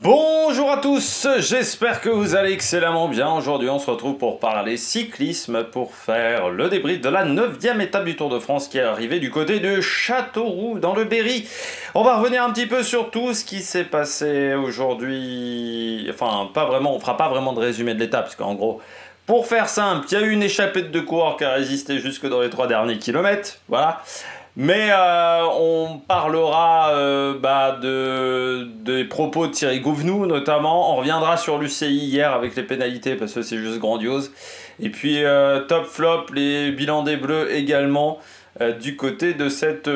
Bonjour à tous, j'espère que vous allez excellemment bien. Aujourd'hui on se retrouve pour parler cyclisme, pour faire le débrief de la 9e étape du Tour de France qui est arrivée du côté de Châteauroux dans le Berry. On va revenir un petit peu sur tout ce qui s'est passé aujourd'hui, enfin pas vraiment, on fera pas vraiment de résumé de l'étape parce qu'en gros, pour faire simple, il y a eu une échappée de 2 coureurs qui a résisté jusque dans les 3 derniers kilomètres, voilà. Mais on parlera des propos de Thierry Gouvenou notamment. On reviendra sur l'UCI hier avec les pénalités parce que c'est juste grandiose. Et puis top flop, les bilans des Bleus également du côté de cette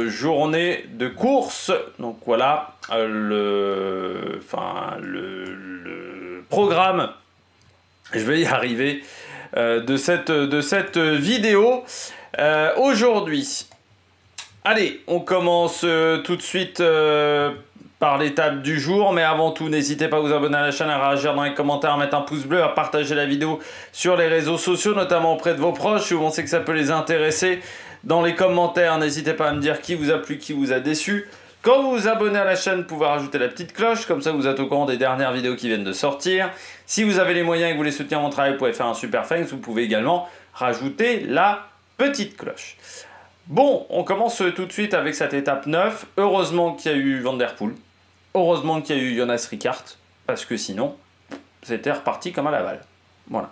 journée de course. Donc voilà le programme. Je vais y arriver de cette vidéo aujourd'hui. Allez, on commence tout de suite par l'étape du jour, mais avant tout, n'hésitez pas à vous abonner à la chaîne, à réagir dans les commentaires, à mettre un pouce bleu, à partager la vidéo sur les réseaux sociaux, notamment auprès de vos proches, où on sait que ça peut les intéresser. Dans les commentaires, n'hésitez pas à me dire qui vous a plu, qui vous a déçu. Quand vous vous abonnez à la chaîne, vous pouvez rajouter la petite cloche, comme ça vous êtes au courant des dernières vidéos qui viennent de sortir. Si vous avez les moyens et que vous voulez soutenir mon travail, vous pouvez faire un super thanks, vous pouvez également rajouter la petite cloche. Bon, on commence tout de suite avec cette étape 9. Heureusement qu'il y a eu Van Der Poel. Heureusement qu'il y a eu Jonas Rickaert. Parce que sinon, c'était reparti comme à la balle. Voilà.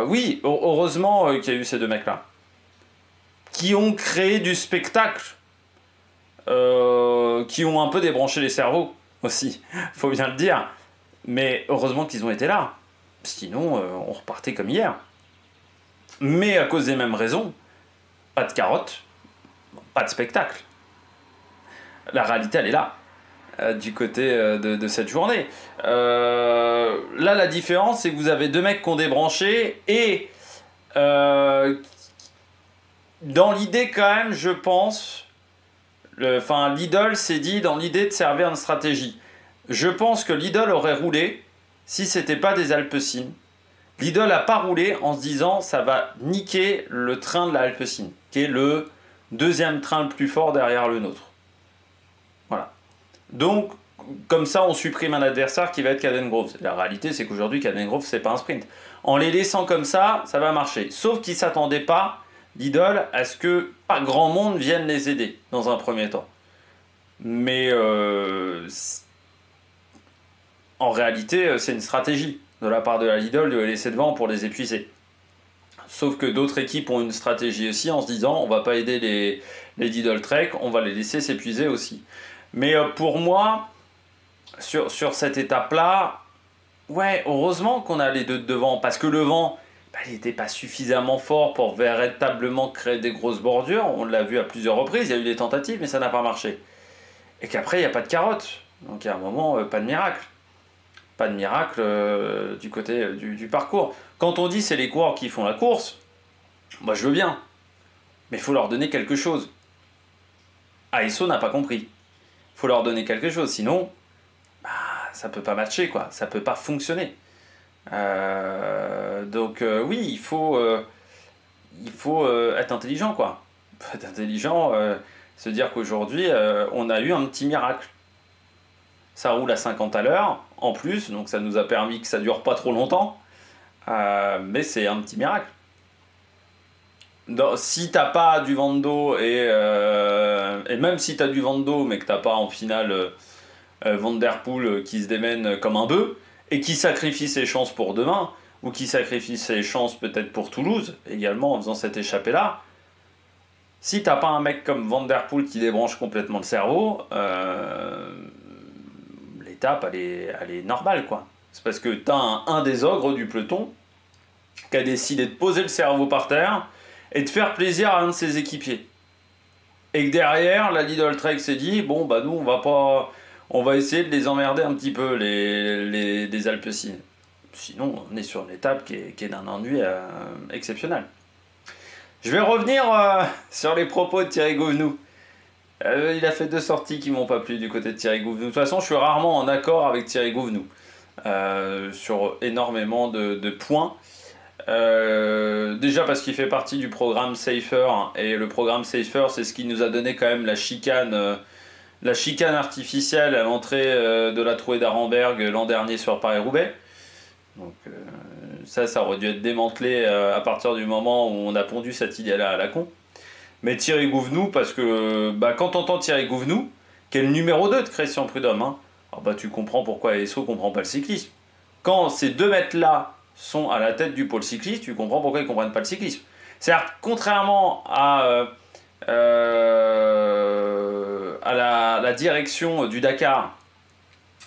Oui, heureusement qu'il y a eu ces deux mecs-là. Qui ont créé du spectacle. Qui ont un peu débranché les cerveaux aussi. Faut bien le dire. Mais heureusement qu'ils ont été là. Sinon, on repartait comme hier. Mais à cause des mêmes raisons. Pas de carotte, pas de spectacle. La réalité, elle est là, du côté de cette journée. Là, la différence, c'est que vous avez deux mecs qui ont débranché et dans l'idée, quand même, je pense, Lidl s'est dit dans l'idée de servir une stratégie. Je pense que Lidl aurait roulé si c'était pas des Alpecin. Lidl n'a pas roulé en se disant ça va niquer le train de la Alpecin, qui est le deuxième train le plus fort derrière le nôtre. Voilà. Donc, comme ça, on supprime un adversaire qui va être Caden Groves. La réalité, c'est qu'aujourd'hui, Caden Groves, c'est pas un sprint. En les laissant comme ça va marcher. Sauf qu'ils ne s'attendaient pas, Lidl, à ce que pas grand monde vienne les aider, dans un premier temps. Mais en réalité, c'est une stratégie de la part de la Lidl de les laisser devant pour les épuiser. Sauf que d'autres équipes ont une stratégie aussi en se disant on va pas aider les Lidl Trek, on va les laisser s'épuiser aussi. Mais pour moi, sur cette étape-là, ouais, heureusement qu'on a les deux devant, parce que le vent, il n'était pas suffisamment fort pour véritablement créer des grosses bordures. On l'a vu à plusieurs reprises, il y a eu des tentatives, mais ça n'a pas marché. Et qu'après, il n'y a pas de carotte. Donc à un moment, pas de miracle. Pas de miracle du côté du parcours. Quand on dit c'est les coureurs qui font la course, moi je veux bien. Mais il faut leur donner quelque chose. ASO n'a pas compris. Il faut leur donner quelque chose, sinon ça peut pas matcher, quoi. Ça peut pas fonctionner. Donc oui, il faut être intelligent, quoi. Être intelligent, se dire qu'aujourd'hui on a eu un petit miracle. Ça roule à 50 à l'heure, en plus, donc ça nous a permis que ça dure pas trop longtemps. Mais c'est un petit miracle. Si t'as pas du vent de dos, et même si t'as du vent de dos, mais que t'as pas en finale Van Der Poel qui se démène comme un bœuf, et qui sacrifie ses chances pour demain, ou qui sacrifie ses chances peut-être pour Toulouse, également en faisant cette échappée-là, si t'as pas un mec comme Van Der Poel qui débranche complètement le cerveau, l'étape, elle est normale, quoi. C'est parce que t'as un des ogres du peloton qui a décidé de poser le cerveau par terre et de faire plaisir à un de ses équipiers. Et que derrière, la Lidl Trek s'est dit, bon, bah nous, on va essayer de les emmerder un petit peu, les Alpecin. Sinon, on est sur une étape qui est d'un ennui exceptionnel. Je vais revenir sur les propos de Thierry Gouvenou. Il a fait 2 sorties qui m'ont pas plu du côté de Thierry Gouvenou. De toute façon, je suis rarement en accord avec Thierry Gouvenou sur énormément de points. Déjà parce qu'il fait partie du programme Safer, et le programme Safer, c'est ce qui nous a donné quand même la chicane la chicane artificielle à l'entrée de la trouée d'Arenberg l'an dernier sur Paris-Roubaix. Donc ça aurait dû être démantelé à partir du moment où on a pondu cette idée-là à la con. Mais Thierry Gouvenou, parce que quand t'entends Thierry Gouvenou, qui est le numéro 2 de Christian Prudhomme, hein, tu comprends pourquoi ASO ne comprend pas le cyclisme. Quand ces 2 mecs-là sont à la tête du pôle cycliste, tu comprends pourquoi ils ne comprennent pas le cyclisme. C'est-à-dire, contrairement à la direction du Dakar,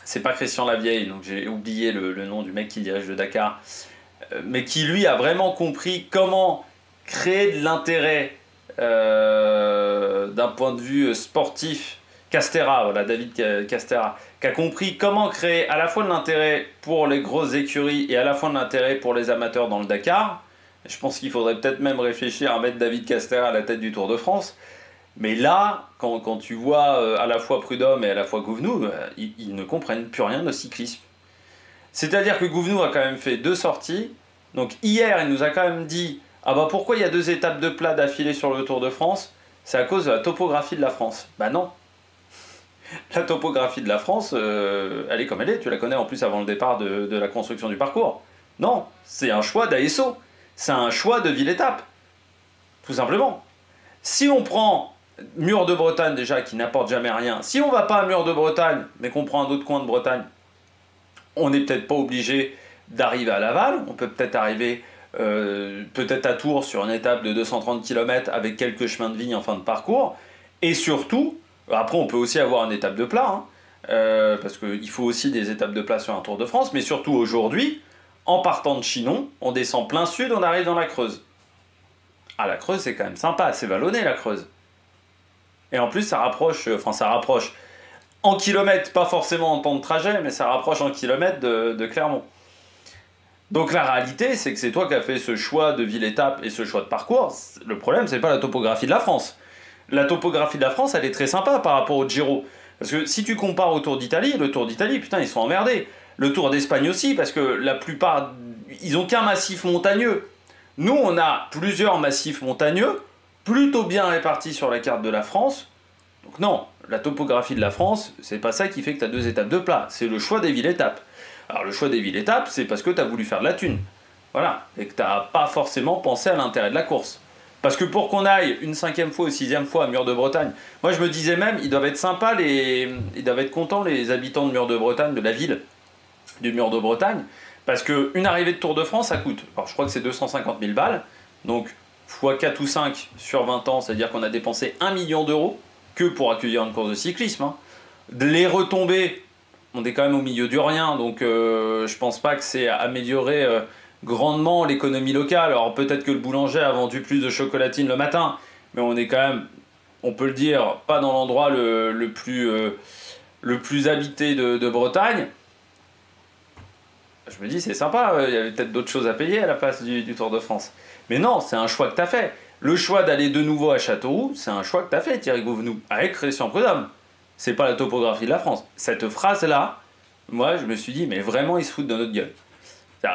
c'est pas Christian Lavieille, donc j'ai oublié le nom du mec qui dirige le Dakar, mais qui lui a vraiment compris comment créer de l'intérêt d'un point de vue sportif. Castera, voilà, David Castera, qui a compris comment créer à la fois de l'intérêt pour les grosses écuries et à la fois de l'intérêt pour les amateurs dans le Dakar. Je pense qu'il faudrait peut-être même réfléchir à mettre David Castera à la tête du Tour de France. Mais là, quand tu vois à la fois Prudhomme et à la fois Gouvenou, ils ne comprennent plus rien au cyclisme. C'est-à-dire que Gouvenou a quand même fait 2 sorties. Donc hier, il nous a quand même dit « Ah pourquoi il y a 2 étapes de plat d'affilée sur le Tour de France ? C'est à cause de la topographie de la France. » Non. La topographie de la France, elle est comme elle est. Tu la connais en plus avant le départ de la construction du parcours. Non, c'est un choix d'ASO. C'est un choix de ville-étape. Tout simplement. Si on prend Mur de Bretagne déjà, qui n'apporte jamais rien, si on ne va pas à Mur de Bretagne, mais qu'on prend un autre coin de Bretagne, on n'est peut-être pas obligé d'arriver à Laval. On peut peut-être arriver peut-être à Tours sur une étape de 230 km avec quelques chemins de vigne en fin de parcours. Et surtout, après on peut aussi avoir une étape de plat, hein, parce qu'il faut aussi des étapes de plat sur un Tour de France, mais surtout aujourd'hui, en partant de Chinon, on descend plein sud, on arrive dans la Creuse. Ah, la Creuse, c'est quand même sympa, c'est vallonné la Creuse. Et en plus, ça rapproche en kilomètres, pas forcément en temps de trajet, mais ça rapproche en kilomètres de Clermont. Donc la réalité, c'est que c'est toi qui as fait ce choix de ville-étape et ce choix de parcours. Le problème, c'est pas la topographie de la France. La topographie de la France, elle est très sympa par rapport au Giro. Parce que si tu compares au Tour d'Italie, le Tour d'Italie, putain, ils sont emmerdés. Le Tour d'Espagne aussi, parce que la plupart, ils ont qu'un massif montagneux. Nous, on a plusieurs massifs montagneux, plutôt bien répartis sur la carte de la France. Donc non, la topographie de la France, c'est pas ça qui fait que tu as 2 étapes de plat. C'est le choix des villes-étapes. Alors le choix des villes-étapes, c'est parce que tu as voulu faire de la thune. Voilà. Et que tu n'as pas forcément pensé à l'intérêt de la course. Parce que pour qu'on aille une 5e fois ou 6e fois à Mur de Bretagne, moi je me disais même, ils doivent être sympas, ils doivent être contents les habitants de Mur de Bretagne, de la ville du Mur de Bretagne, parce qu'une arrivée de Tour de France, ça coûte, alors je crois que c'est 250 000 balles, donc x 4 ou 5 sur 20 ans, c'est-à-dire qu'on a dépensé 1 million d'euros que pour accueillir une course de cyclisme. Hein. Les retombées, on est quand même au milieu du rien, donc je pense pas que c'est amélioré grandement l'économie locale. Alors peut-être que le boulanger a vendu plus de chocolatine le matin, mais on est quand même, on peut le dire, pas dans l'endroit le plus habité de Bretagne. Je me dis, c'est sympa, il y avait peut-être d'autres choses à payer à la place du Tour de France. Mais non, c'est un choix que tu as fait. Le choix d'aller de nouveau à Châteauroux, c'est un choix que tu as fait, Thierry Gouvenou, avec Christian Prudhomme. C'est pas la topographie de la France. Cette phrase-là, moi, je me suis dit, mais vraiment, ils se foutent de notre gueule.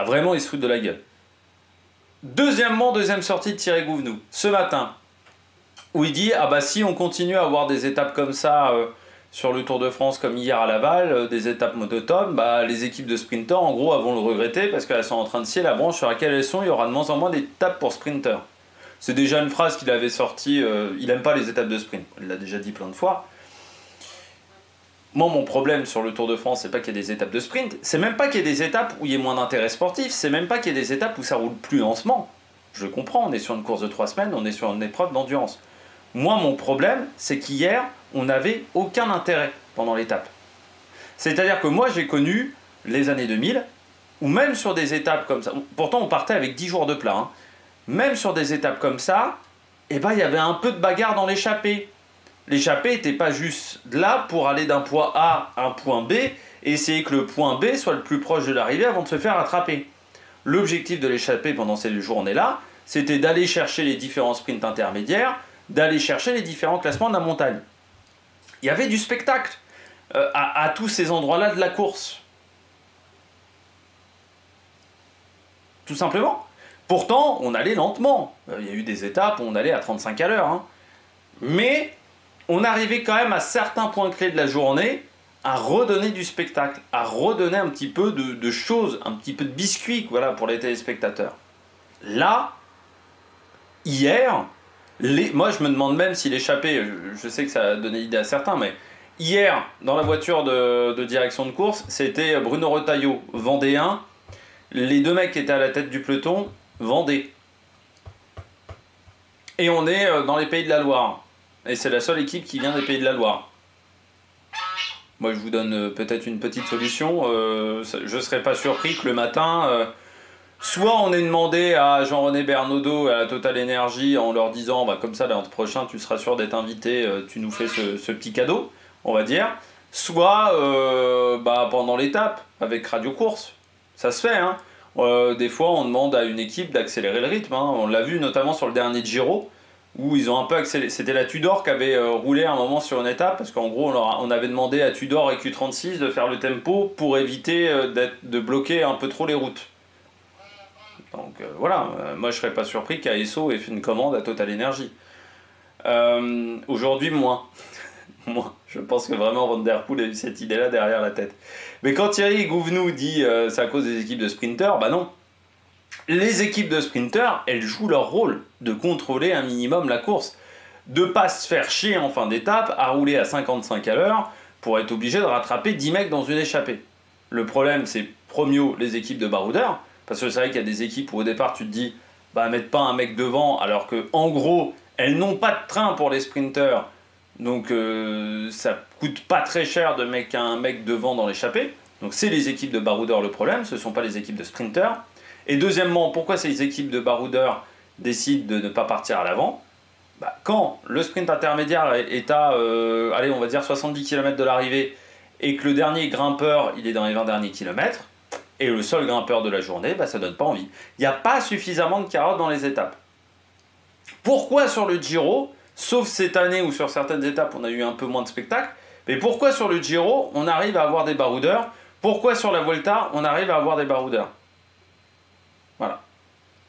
Vraiment, ils se foutent de la gueule. Deuxième sortie de Thierry Gouvenou, ce matin, où il dit, si on continue à avoir des étapes comme ça sur le Tour de France, comme hier à Laval, des étapes monotomes, les équipes de sprinteurs, en gros, elles vont le regretter parce qu'elles sont en train de scier la branche sur laquelle elles sont. Il y aura de moins en moins d'étapes pour sprinteurs. C'est déjà une phrase qu'il avait sortie. Il n'aime pas les étapes de sprint. Il l'a déjà dit plein de fois. Moi, mon problème sur le Tour de France, c'est pas qu'il y ait des étapes de sprint. C'est même pas qu'il y ait des étapes où il y ait moins d'intérêt sportif. C'est même pas qu'il y ait des étapes où ça roule plus lentement. Je comprends, on est sur une course de 3 semaines, on est sur une épreuve d'endurance. Moi, mon problème, c'est qu'hier, on n'avait aucun intérêt pendant l'étape. C'est-à-dire que moi, j'ai connu les années 2000, où même sur des étapes comme ça, pourtant on partait avec 10 jours de plat, hein, même sur des étapes comme ça, il y avait un peu de bagarre dans l'échappée. L'échappée n'était pas juste là pour aller d'un point A à un point B et essayer que le point B soit le plus proche de l'arrivée avant de se faire attraper. L'objectif de l'échappée pendant ces journées-là, c'était d'aller chercher les différents sprints intermédiaires, d'aller chercher les différents classements de la montagne. Il y avait du spectacle à tous ces endroits-là de la course. Tout simplement. Pourtant, on allait lentement. Il y a eu des étapes où on allait à 35 à l'heure. Hein. Mais on arrivait quand même à certains points clés de la journée à redonner du spectacle, à redonner un petit peu de choses, un petit peu de biscuit, voilà, pour les téléspectateurs. Là, hier, moi je me demande même si l'échappée, je sais que ça a donné l'idée à certains, mais hier, dans la voiture de direction de course, c'était Bruno Retailleau, Vendéen. Les deux mecs qui étaient à la tête du peloton, Vendée. Et on est dans les Pays de la Loire. Et c'est la seule équipe qui vient des Pays de la Loire. Moi, je vous donne peut-être une petite solution. Je ne serais pas surpris que le matin, soit on ait demandé à Jean-René Bernaudot et à Total Energy en leur disant bah, comme ça, l'an prochain, tu seras sûr d'être invité, tu nous fais ce petit cadeau, on va dire. Soit bah, pendant l'étape, avec Radio Course. Ça se fait, hein. Des fois, on demande à une équipe d'accélérer le rythme. Hein. On l'a vu notamment sur le dernier Giro, où ils ont un peu accéléré. C'était la Tudor qui avait roulé un moment sur une étape, parce qu'en gros, on avait demandé à Tudor et Q36 de faire le tempo pour éviter de bloquer un peu trop les routes. Donc voilà, moi je serais pas surpris qu'ASO ait fait une commande à Total Energy. Aujourd'hui, moins. Moi, je pense que vraiment Van Der Poel a eu cette idée-là derrière la tête. Mais quand Thierry Gouvenou dit c'est à cause des équipes de sprinters, bah non. Les équipes de sprinters, elles jouent leur rôle de contrôler un minimum la course. De pas se faire chier en fin d'étape à rouler à 55 à l'heure pour être obligé de rattraper 10 mecs dans une échappée. Le problème, c'est premio les équipes de baroudeurs, parce que c'est vrai qu'il y a des équipes où au départ tu te dis bah mettre pas un mec devant alors que en gros elles n'ont pas de train pour les sprinters. Donc ça coûte pas très cher de mettre un mec devant dans l'échappée. Donc c'est les équipes de baroudeurs le problème, ce ne sont pas les équipes de sprinters. Et deuxièmement, pourquoi ces équipes de baroudeurs décident de ne pas partir à l'avant? Bah, quand le sprint intermédiaire est à, allez, on va dire 70 km de l'arrivée, et que le dernier grimpeur, il est dans les 20 derniers kilomètres, et le seul grimpeur de la journée, bah, ça donne pas envie. Il n'y a pas suffisamment de carottes dans les étapes. Pourquoi sur le Giro, sauf cette année où sur certaines étapes on a eu un peu moins de spectacle, mais pourquoi sur le Giro on arrive à avoir des baroudeurs? Pourquoi sur la Vuelta on arrive à avoir des baroudeurs? Voilà.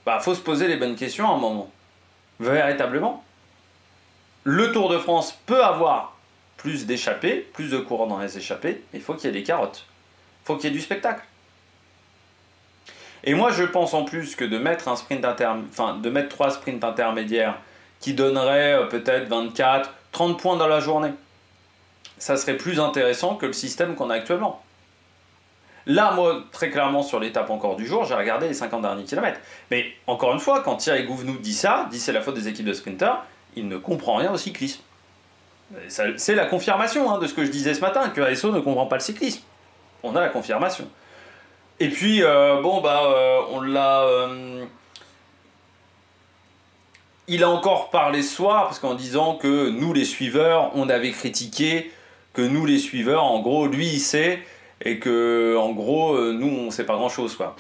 Bah, faut se poser les bonnes questions à un moment. Véritablement. Le Tour de France peut avoir plus d'échappées, plus de courants dans les échappées, mais il faut qu'il y ait des carottes. Il faut qu'il y ait du spectacle. Et moi je pense en plus que de mettre de mettre 3 sprints intermédiaires qui donneraient peut-être 24, 30 points dans la journée, ça serait plus intéressant que le système qu'on a actuellement. Là, moi, très clairement, sur l'étape encore du jour, j'ai regardé les 50 derniers kilomètres. Mais encore une fois, quand Thierry Gouvenou dit c'est la faute des équipes de sprinters, il ne comprend rien au cyclisme. C'est la confirmation de ce que je disais ce matin, que ASO ne comprend pas le cyclisme. On a la confirmation. Et puis, on l'a... il a encore parlé ce soir, parce qu'en disant que nous, les suiveurs, on avait critiqué, que nous, les suiveurs, en gros, lui, il sait, et que, en gros, nous, on sait pas grand-chose, quoi.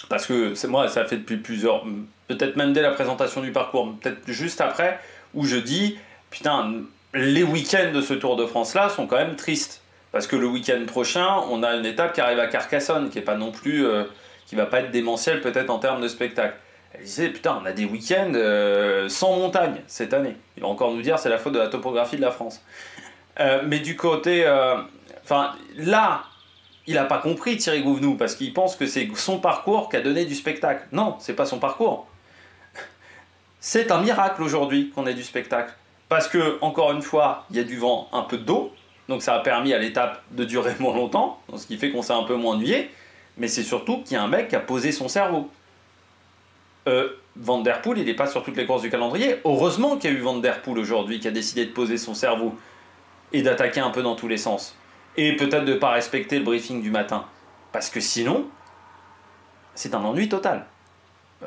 Parce que, moi, ça fait depuis plusieurs... Peut-être même dès la présentation du parcours, peut-être juste après, où je dis, putain, les week-ends de ce Tour de France-là sont quand même tristes. Parce que le week-end prochain, on a une étape qui arrive à Carcassonne, qui est pas non plus... qui va pas être démentielle, peut-être, en termes de spectacle. Elle disait, putain, on a des week-ends sans montagne cette année. Il va encore nous dire c'est la faute de la topographie de la France. Mais du côté... là, il n'a pas compris Thierry Gouvenou, parce qu'il pense que c'est son parcours qui a donné du spectacle. Non, c'est pas son parcours. C'est un miracle aujourd'hui qu'on ait du spectacle. Parce que, encore une fois, il y a du vent, un peu d'eau, donc ça a permis à l'étape de durer moins longtemps, ce qui fait qu'on s'est un peu moins ennuyé, mais c'est surtout qu'il y a un mec qui a posé son cerveau. Van Der Poel, il n'est pas sur toutes les courses du calendrier. Heureusement qu'il y a eu Van Der Poel aujourd'hui qui a décidé de poser son cerveau et d'attaquer un peu dans tous les sens. Et peut-être de ne pas respecter le briefing du matin. Parce que sinon, c'est un ennui total.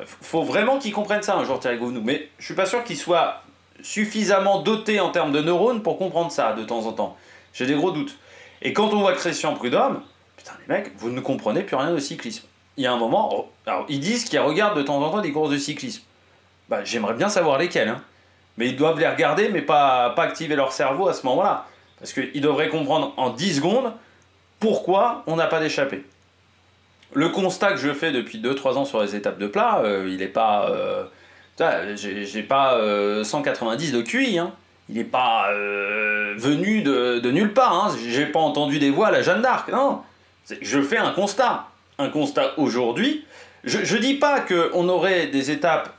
Faut vraiment qu'il comprenne ça un jour, Thierry Gouvenou. Mais je suis pas sûr qu'il soit suffisamment doté en termes de neurones pour comprendre ça de temps en temps. J'ai des gros doutes. Et quand on voit Christian Prudhomme, putain les mecs, vous ne comprenez plus rien au cyclisme. Il y a un moment, alors ils disent qu'ils regardent de temps en temps des courses de cyclisme. Bah, j'aimerais bien savoir lesquelles, hein. Mais ils doivent les regarder, mais pas activer leur cerveau à ce moment-là. Parce qu'ils devraient comprendre en 10 secondes pourquoi on n'a pas d'échappée. Le constat que je fais depuis 2-3 ans sur les étapes de plat, il n'est pas... j'ai pas 190 de QI, hein. il n'est pas venu de nulle part. Hein. J'ai pas entendu des voix à la Jeanne d'Arc. Non, je fais un constat. Un constat aujourd'hui. Je dis pas qu'on aurait des étapes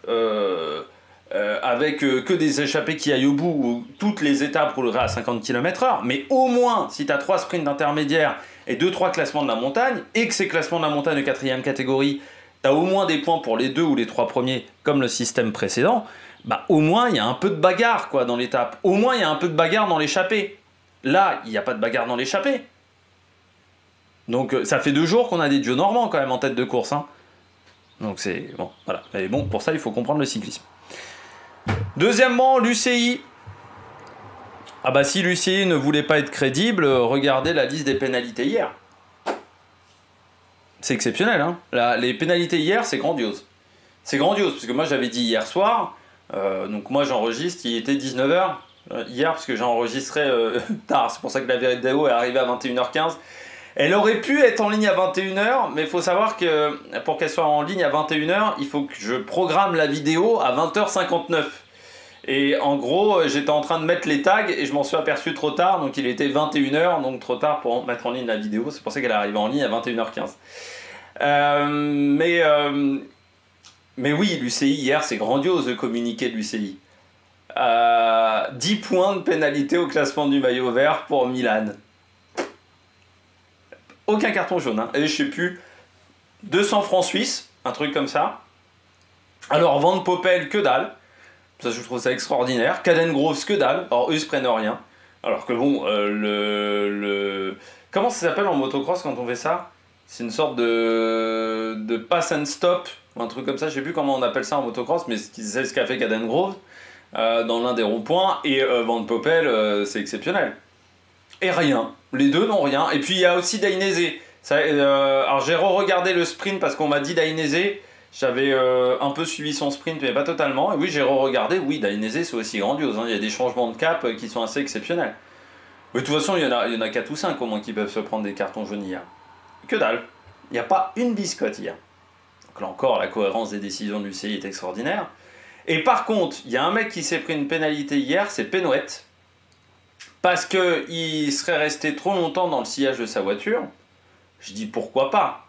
avec que des échappées qui aillent au bout, où toutes les étapes rouleraient à 50 km/h, mais au moins, si tu as 3 sprints intermédiaires et 2-3 classements de la montagne, et que ces classements de la montagne de 4e catégorie, tu as au moins des points pour les 2 ou les 3 premiers, comme le système précédent, bah au moins il y a un peu de bagarre quoi, dans l'étape. Au moins il y a un peu de bagarre dans l'échappée. Là, il n'y a pas de bagarre dans l'échappée. Donc ça fait 2 jours qu'on a des dieux normands quand même en tête de course. Hein. Donc c'est bon, voilà. Mais bon, pour ça, il faut comprendre le cyclisme. Deuxièmement, l'UCI. Ah bah si l'UCI ne voulait pas être crédible, regardez la liste des pénalités hier. C'est exceptionnel, hein. Les pénalités hier, c'est grandiose. C'est grandiose, parce que moi j'avais dit hier soir, donc moi j'enregistre, il était 19h hier, parce que j'ai enregistré tard, c'est pour ça que la vidéo est arrivée à 21h15. Elle aurait pu être en ligne à 21h, mais il faut savoir que pour qu'elle soit en ligne à 21h, il faut que je programme la vidéo à 20h59. Et en gros, j'étais en train de mettre les tags et je m'en suis aperçu trop tard, donc il était 21h, donc trop tard pour mettre en ligne la vidéo, c'est pour ça qu'elle est arrivée en ligne à 21h15. Mais oui, l'UCI hier, c'est grandiose le communiqué de l'UCI. 10 points de pénalité au classement du maillot vert pour Milan. Aucun carton jaune, hein. Et je sais plus, 200 francs suisses, un truc comme ça. Alors, Van Poppel, que dalle. Ça, je trouve ça extraordinaire. Caden Groves, que dalle. Alors, eux, ils se prennent rien. Alors que bon, comment ça s'appelle en motocross quand on fait ça? C'est une sorte de pass and stop, un truc comme ça. Je sais plus comment on appelle ça en motocross, mais c'est ce qu'a fait Caden Groves dans l'un des ronds-points. Et Van Poppel, c'est exceptionnel. Et rien. Les deux n'ont rien. Et puis il y a aussi Dainese. Alors j'ai re-regardé le sprint parce qu'on m'a dit Dainese. J'avais un peu suivi son sprint, mais pas totalement. Et oui, j'ai re-regardé. Oui, Dainese, c'est aussi grandiose. Hein. Il y a des changements de cap qui sont assez exceptionnels. Mais de toute façon, il y en a 4 ou 5 au moins qui peuvent se prendre des cartons jaunes hier. Que dalle. Il n'y a pas une biscotte hier. Donc là encore, la cohérence des décisions de l'UCI est extraordinaire. Et par contre, il y a un mec qui s'est pris une pénalité hier, c'est Penouet. Parce qu'il serait resté trop longtemps dans le sillage de sa voiture. Je dis pourquoi pas.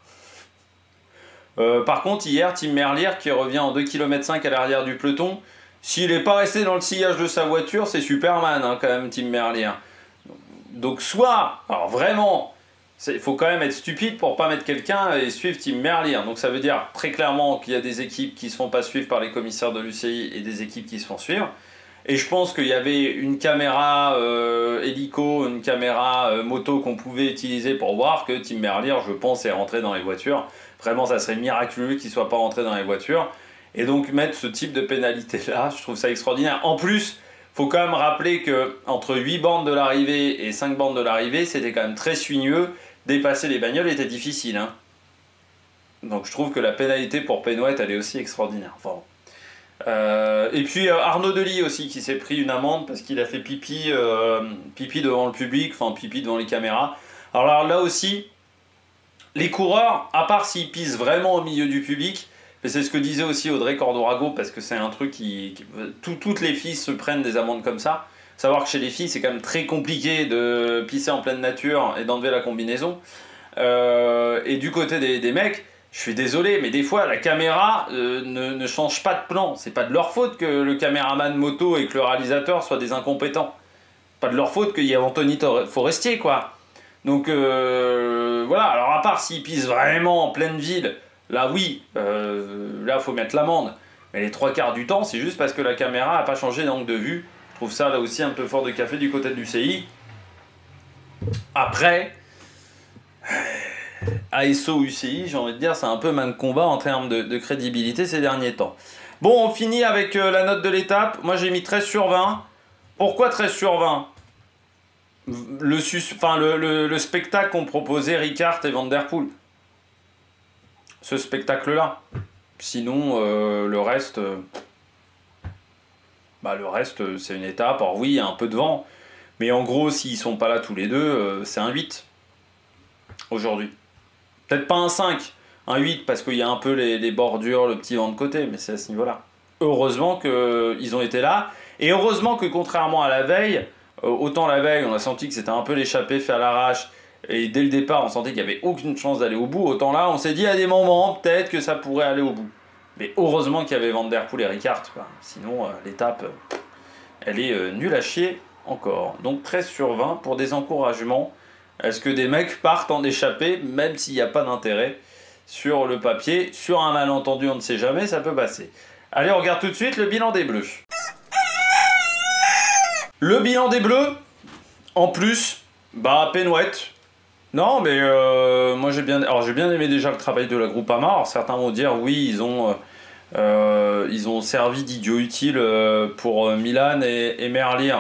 Par contre, hier, Tim Merlier qui revient en 2,5 km à l'arrière du peloton, s'il n'est pas resté dans le sillage de sa voiture, c'est Superman hein, quand même, Tim Merlier. Donc soit, alors vraiment, il faut quand même être stupide pour pas mettre quelqu'un et suivre Tim Merlier. Donc ça veut dire très clairement qu'il y a des équipes qui ne se font pas suivre par les commissaires de l'UCI et des équipes qui se font suivre. Et je pense qu'il y avait une caméra hélico, une caméra moto qu'on pouvait utiliser pour voir que Tim Merlier, je pense, est rentré dans les voitures. Vraiment, ça serait miraculeux qu'il ne soit pas rentré dans les voitures. Et donc, mettre ce type de pénalité-là, je trouve ça extraordinaire. En plus, il faut quand même rappeler qu'entre 8 bornes de l'arrivée et 5 bornes de l'arrivée, c'était quand même très sinueux. Dépasser les bagnoles était difficile. Hein. Donc, je trouve que la pénalité pour Penouet, elle est aussi extraordinaire. Enfin, et puis Arnaud Delis aussi qui s'est pris une amende parce qu'il a fait pipi devant le public, enfin pipi devant les caméras. Alors là aussi, les coureurs, à part s'ils pissent vraiment au milieu du public, mais c'est ce que disait aussi Audrey Cordorago parce que c'est un truc toutes les filles se prennent des amendes comme ça. Savoir que chez les filles c'est quand même très compliqué de pisser en pleine nature et d'enlever la combinaison. Et du côté des mecs, je suis désolé, mais des fois la caméra ne change pas de plan. C'est pas de leur faute que le caméraman moto et que le réalisateur soient des incompétents. Pas de leur faute qu'il y ait Anthony Forestier, quoi. Donc voilà, alors à part s'ils pissent vraiment en pleine ville, là oui, là faut mettre l'amende. Mais les 3/4 du temps, c'est juste parce que la caméra n'a pas changé d'angle de vue. Je trouve ça là aussi un peu fort de café du côté de l'UCI. Après... ASO UCI, j'ai envie de dire, c'est un peu même combat en termes de crédibilité ces derniers temps. Bon, on finit avec la note de l'étape. Moi, j'ai mis 13 sur 20. Pourquoi 13 sur 20 ? Le spectacle qu'ont proposé Ricard et Van Der Poel. Ce spectacle-là. Sinon, le reste, c'est une étape. Alors oui, il y a un peu de vent. Mais en gros, s'ils sont pas là tous les deux, c'est un 8. Aujourd'hui. Peut-être pas un 5, un 8 parce qu'il y a un peu les bordures, le petit vent de côté, mais c'est à ce niveau-là. Heureusement qu'ils ont été là. Et heureusement que contrairement à la veille, autant la veille on a senti que c'était un peu l'échappée fait à l'arrache, et dès le départ on sentait qu'il n'y avait aucune chance d'aller au bout, autant là on s'est dit à des moments peut-être que ça pourrait aller au bout. Mais heureusement qu'il y avait Van Der Poel et Rickaert, quoi. Sinon l'étape elle est nulle à chier encore. Donc 13 sur 20 pour des encouragements. Est-ce que des mecs partent en échappée, même s'il n'y a pas d'intérêt sur le papier? Sur un malentendu, on ne sait jamais, ça peut passer. Allez, on regarde tout de suite le bilan des Bleus. Le bilan des Bleus, en plus, bah, Penouette. Non, mais moi j'ai bien aimé déjà le travail de la Groupama. Alors certains vont dire, oui, ils ont servi d'idiot utile pour Milan et Merlier.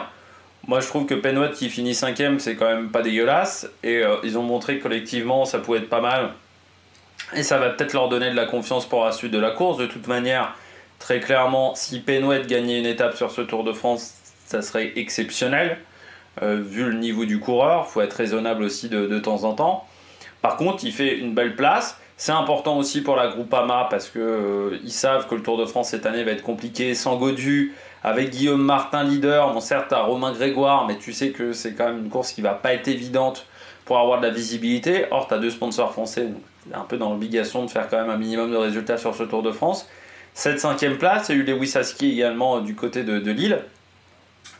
Moi je trouve que Penouette qui finit 5ème, c'est quand même pas dégueulasse. Et ils ont montré que collectivement ça pouvait être pas mal. Et ça va peut-être leur donner de la confiance pour la suite de la course. De toute manière, très clairement, si Penouette gagnait une étape sur ce Tour de France, ça serait exceptionnel. Vu le niveau du coureur, il faut être raisonnable aussi de temps en temps. Par contre, il fait une belle place. C'est important aussi pour la Groupama parce que ils savent que le Tour de France cette année va être compliqué sans Gaudu, avec Guillaume Martin leader. Bon, certes, t'as Romain Grégoire, mais tu sais que c'est quand même une course qui va pas être évidente pour avoir de la visibilité. Or, tu as 2 sponsors français, donc tu es un peu dans l'obligation de faire quand même un minimum de résultats sur ce Tour de France. Cette 5ème place, il y a eu Lewis Husky également du côté de Lille.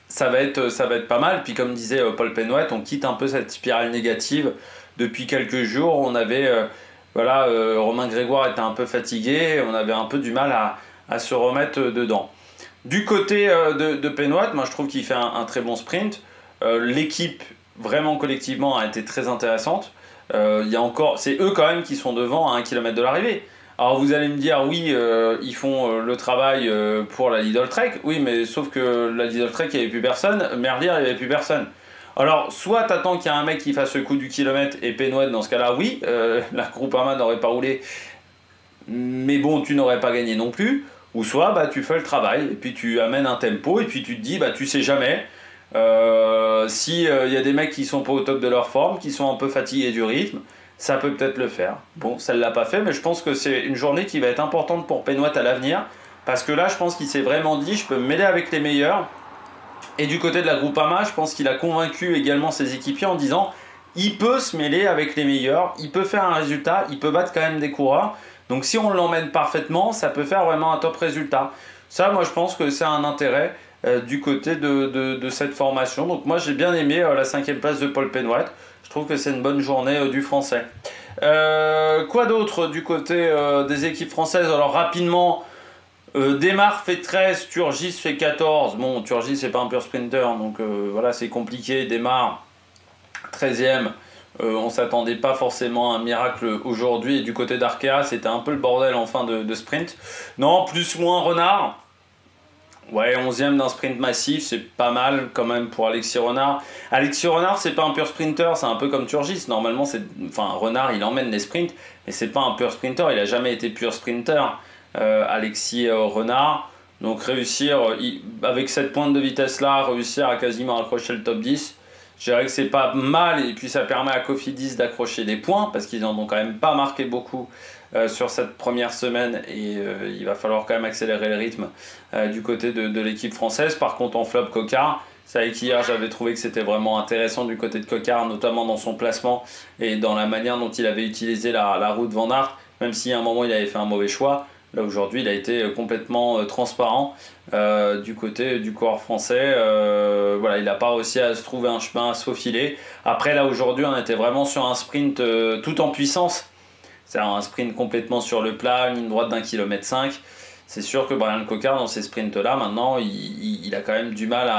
Ça va être pas mal. Puis comme disait Paul Penouette, on quitte un peu cette spirale négative. Depuis quelques jours, on avait... Romain Grégoire était un peu fatigué, on avait un peu du mal à se remettre dedans. Du côté de Penouette, moi je trouve qu'il fait un très bon sprint. L'équipe, vraiment collectivement, a été très intéressante. C'est eux quand même qui sont devant à 1 km de l'arrivée. Alors vous allez me dire, oui, ils font le travail pour la Lidl Trek. Oui, mais sauf que la Lidl Trek, il n'y avait plus personne. Merlier, il n'y avait plus personne. Alors, soit t'attends qu'il y a un mec qui fasse le coup du kilomètre et Penouette, dans ce cas-là, oui, la Groupama n'aurait pas roulé, mais bon, tu n'aurais pas gagné non plus. Ou soit, bah, tu fais le travail, et puis tu amènes un tempo, et puis tu te dis, bah, tu sais jamais. Si y a des mecs qui sont pas au top de leur forme, qui sont un peu fatigués du rythme, ça peut peut-être le faire. Bon, ça ne l'a pas fait, mais je pense que c'est une journée qui va être importante pour Penouette à l'avenir, parce que là, je pense qu'il s'est vraiment dit, je peux me mêler avec les meilleurs. Et du côté de la Groupama, je pense qu'il a convaincu également ses équipiers en disant il peut se mêler avec les meilleurs, il peut faire un résultat, il peut battre quand même des coureurs. Donc si on l'emmène parfaitement, ça peut faire vraiment un top résultat. Ça, moi, je pense que c'est un intérêt du côté de cette formation. Donc moi, j'ai bien aimé la 5ème place de Paul Penouette. Je trouve que c'est une bonne journée du Français. Quoi d'autre du côté des équipes françaises? Alors rapidement... Desmar fait 13, Turgis fait 14. Bon, Turgis c'est pas un pur sprinter, donc voilà, c'est compliqué. Desmar 13ème, on s'attendait pas forcément à un miracle aujourd'hui. Et du côté d'Arkea, c'était un peu le bordel en fin de sprint. Non, plus ou moins Renard. Ouais, 11ème d'un sprint massif, c'est pas mal quand même pour Alexis Renard. Alexis Renard, c'est pas un pur sprinter, c'est un peu comme Turgis. Normalement, Renard, il emmène les sprints, mais c'est pas un pur sprinter, il a jamais été pur sprinter. Alexis Renard, donc réussir avec cette pointe de vitesse là, réussir à quasiment accrocher le top 10, je dirais que c'est pas mal. Et puis ça permet à Cofidis d'accrocher des points parce qu'ils en ont quand même pas marqué beaucoup sur cette première semaine, et il va falloir quand même accélérer le rythme du côté de l'équipe française. Par contre, en flop, Coquard, c'est vrai qu'hier j'avais trouvé que c'était vraiment intéressant du côté de Coquard, notamment dans son placement et dans la manière dont il avait utilisé la route Van Aert, même si à un moment il avait fait un mauvais choix. Là aujourd'hui, il a été complètement transparent du côté du coureur français. Voilà, il n'a pas réussi à se trouver un chemin, à se faufiler. Après, là aujourd'hui, on était vraiment sur un sprint tout en puissance. C'est-à-dire un sprint complètement sur le plat, une ligne droite d'1,5 km. C'est sûr que Bryan Coquard, dans ces sprints-là, maintenant, il a quand même du mal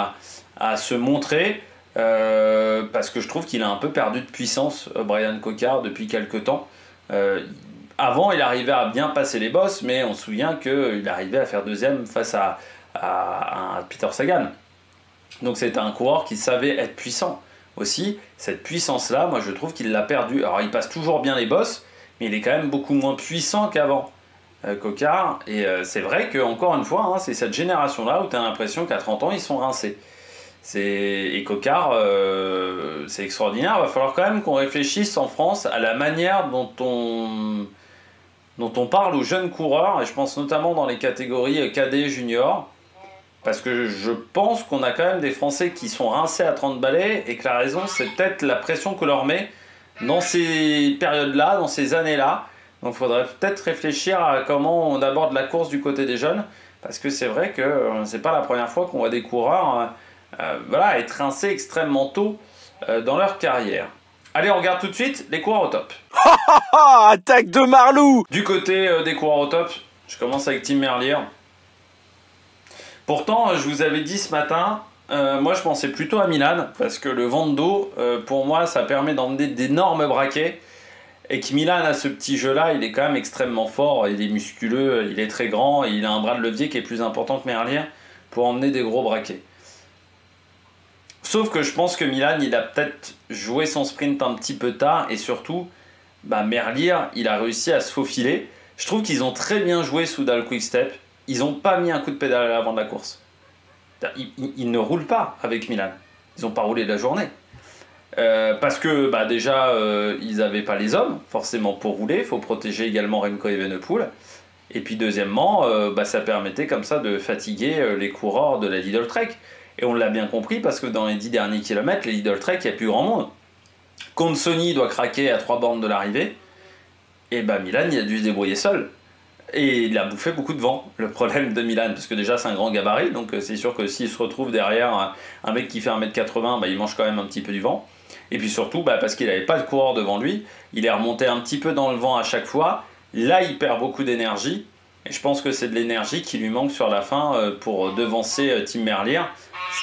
à se montrer. Parce que je trouve qu'il a un peu perdu de puissance, Bryan Coquard, depuis quelques temps. Avant, il arrivait à bien passer les bosses, mais on se souvient qu'il arrivait à faire 2ème face à Peter Sagan. Donc c'était un coureur qui savait être puissant. Aussi, cette puissance-là, moi je trouve qu'il l'a perdue. Alors il passe toujours bien les bosses, mais il est quand même beaucoup moins puissant qu'avant, Coquard. Et c'est vrai qu'encore une fois, hein, c'est cette génération-là où tu as l'impression qu'à 30 ans, ils sont rincés. Et Coquard, c'est extraordinaire. Il va falloir quand même qu'on réfléchisse en France à la manière dont on parle aux jeunes coureurs, et je pense notamment dans les catégories cadet junior. Parce que je pense qu'on a quand même des Français qui sont rincés à 30 balais et que la raison, c'est peut-être la pression qu'on leur met dans ces périodes-là, dans ces années-là. Donc il faudrait peut-être réfléchir à comment on aborde la course du côté des jeunes. Parce que c'est vrai que c'est pas la première fois qu'on voit des coureurs voilà, être rincés extrêmement tôt dans leur carrière. Allez, on regarde tout de suite les coureurs au top. Attaque de Marlou! Du côté des coureurs au top, je commence avec Tim Merlier. Pourtant, je vous avais dit ce matin, moi je pensais plutôt à Milan, parce que le vent de dos, pour moi, ça permet d'emmener d'énormes braquets, et que Milan a ce petit jeu-là, il est quand même extrêmement fort, il est musculeux, il est très grand, et il a un bras de levier qui est plus important que Merlier pour emmener des gros braquets. Sauf que je pense que Milan, il a peut-être joué son sprint un petit peu tard, et surtout, Merlier, il a réussi à se faufiler. Je trouve qu'ils ont très bien joué sous le quick step. Ils n'ont pas mis un coup de pédale avant de la course. Ils ne roulent pas avec Milan. Ils n'ont pas roulé la journée. Parce que déjà, ils n'avaient pas les hommes, forcément, pour rouler. Il faut protéger également Remco Evenepoel. Et puis deuxièmement, ça permettait comme ça de fatiguer les coureurs de la Lidl Trek. Et on l'a bien compris parce que dans les 10 derniers kilomètres, les Lidl Trek, il n'y a plus grand monde. Consoni doit craquer à 3 bornes de l'arrivée. Et Milan, il a dû se débrouiller seul. Et il a bouffé beaucoup de vent, le problème de Milan, parce que déjà c'est un grand gabarit, donc c'est sûr que s'il se retrouve derrière un mec qui fait 1m80, il mange quand même un petit peu du vent. Et puis surtout, parce qu'il n'avait pas de coureur devant lui, il est remonté un petit peu dans le vent à chaque fois. Là, il perd beaucoup d'énergie, et je pense que c'est de l'énergie qui lui manque sur la fin pour devancer Tim Merlier.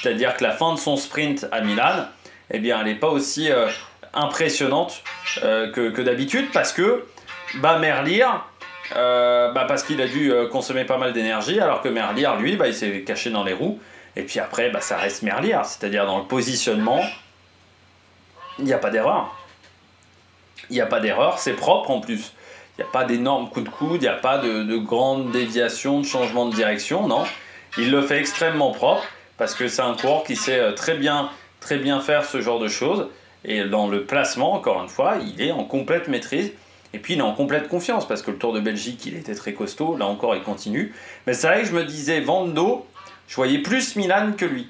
C'est-à-dire que la fin de son sprint à Milan, elle n'est pas aussi impressionnante que d'habitude, parce que Merlier... parce qu'il a dû consommer pas mal d'énergie, alors que Merlier, lui, il s'est caché dans les roues. Et puis après, ça reste Merlier, c'est-à-dire dans le positionnement, il n'y a pas d'erreur. Il n'y a pas d'erreur, c'est propre en plus. Il n'y a pas d'énormes coups de coude, il n'y a pas de grandes déviations, de changement de direction, non. Il le fait extrêmement propre, parce que c'est un coureur qui sait très bien faire ce genre de choses. Et dans le placement, encore une fois, il est en complète maîtrise. Et puis il est en complète confiance parce que le Tour de Belgique, il était très costaud. Là encore, il continue. Mais c'est vrai que je me disais, vent de dos, je voyais plus Milan que lui.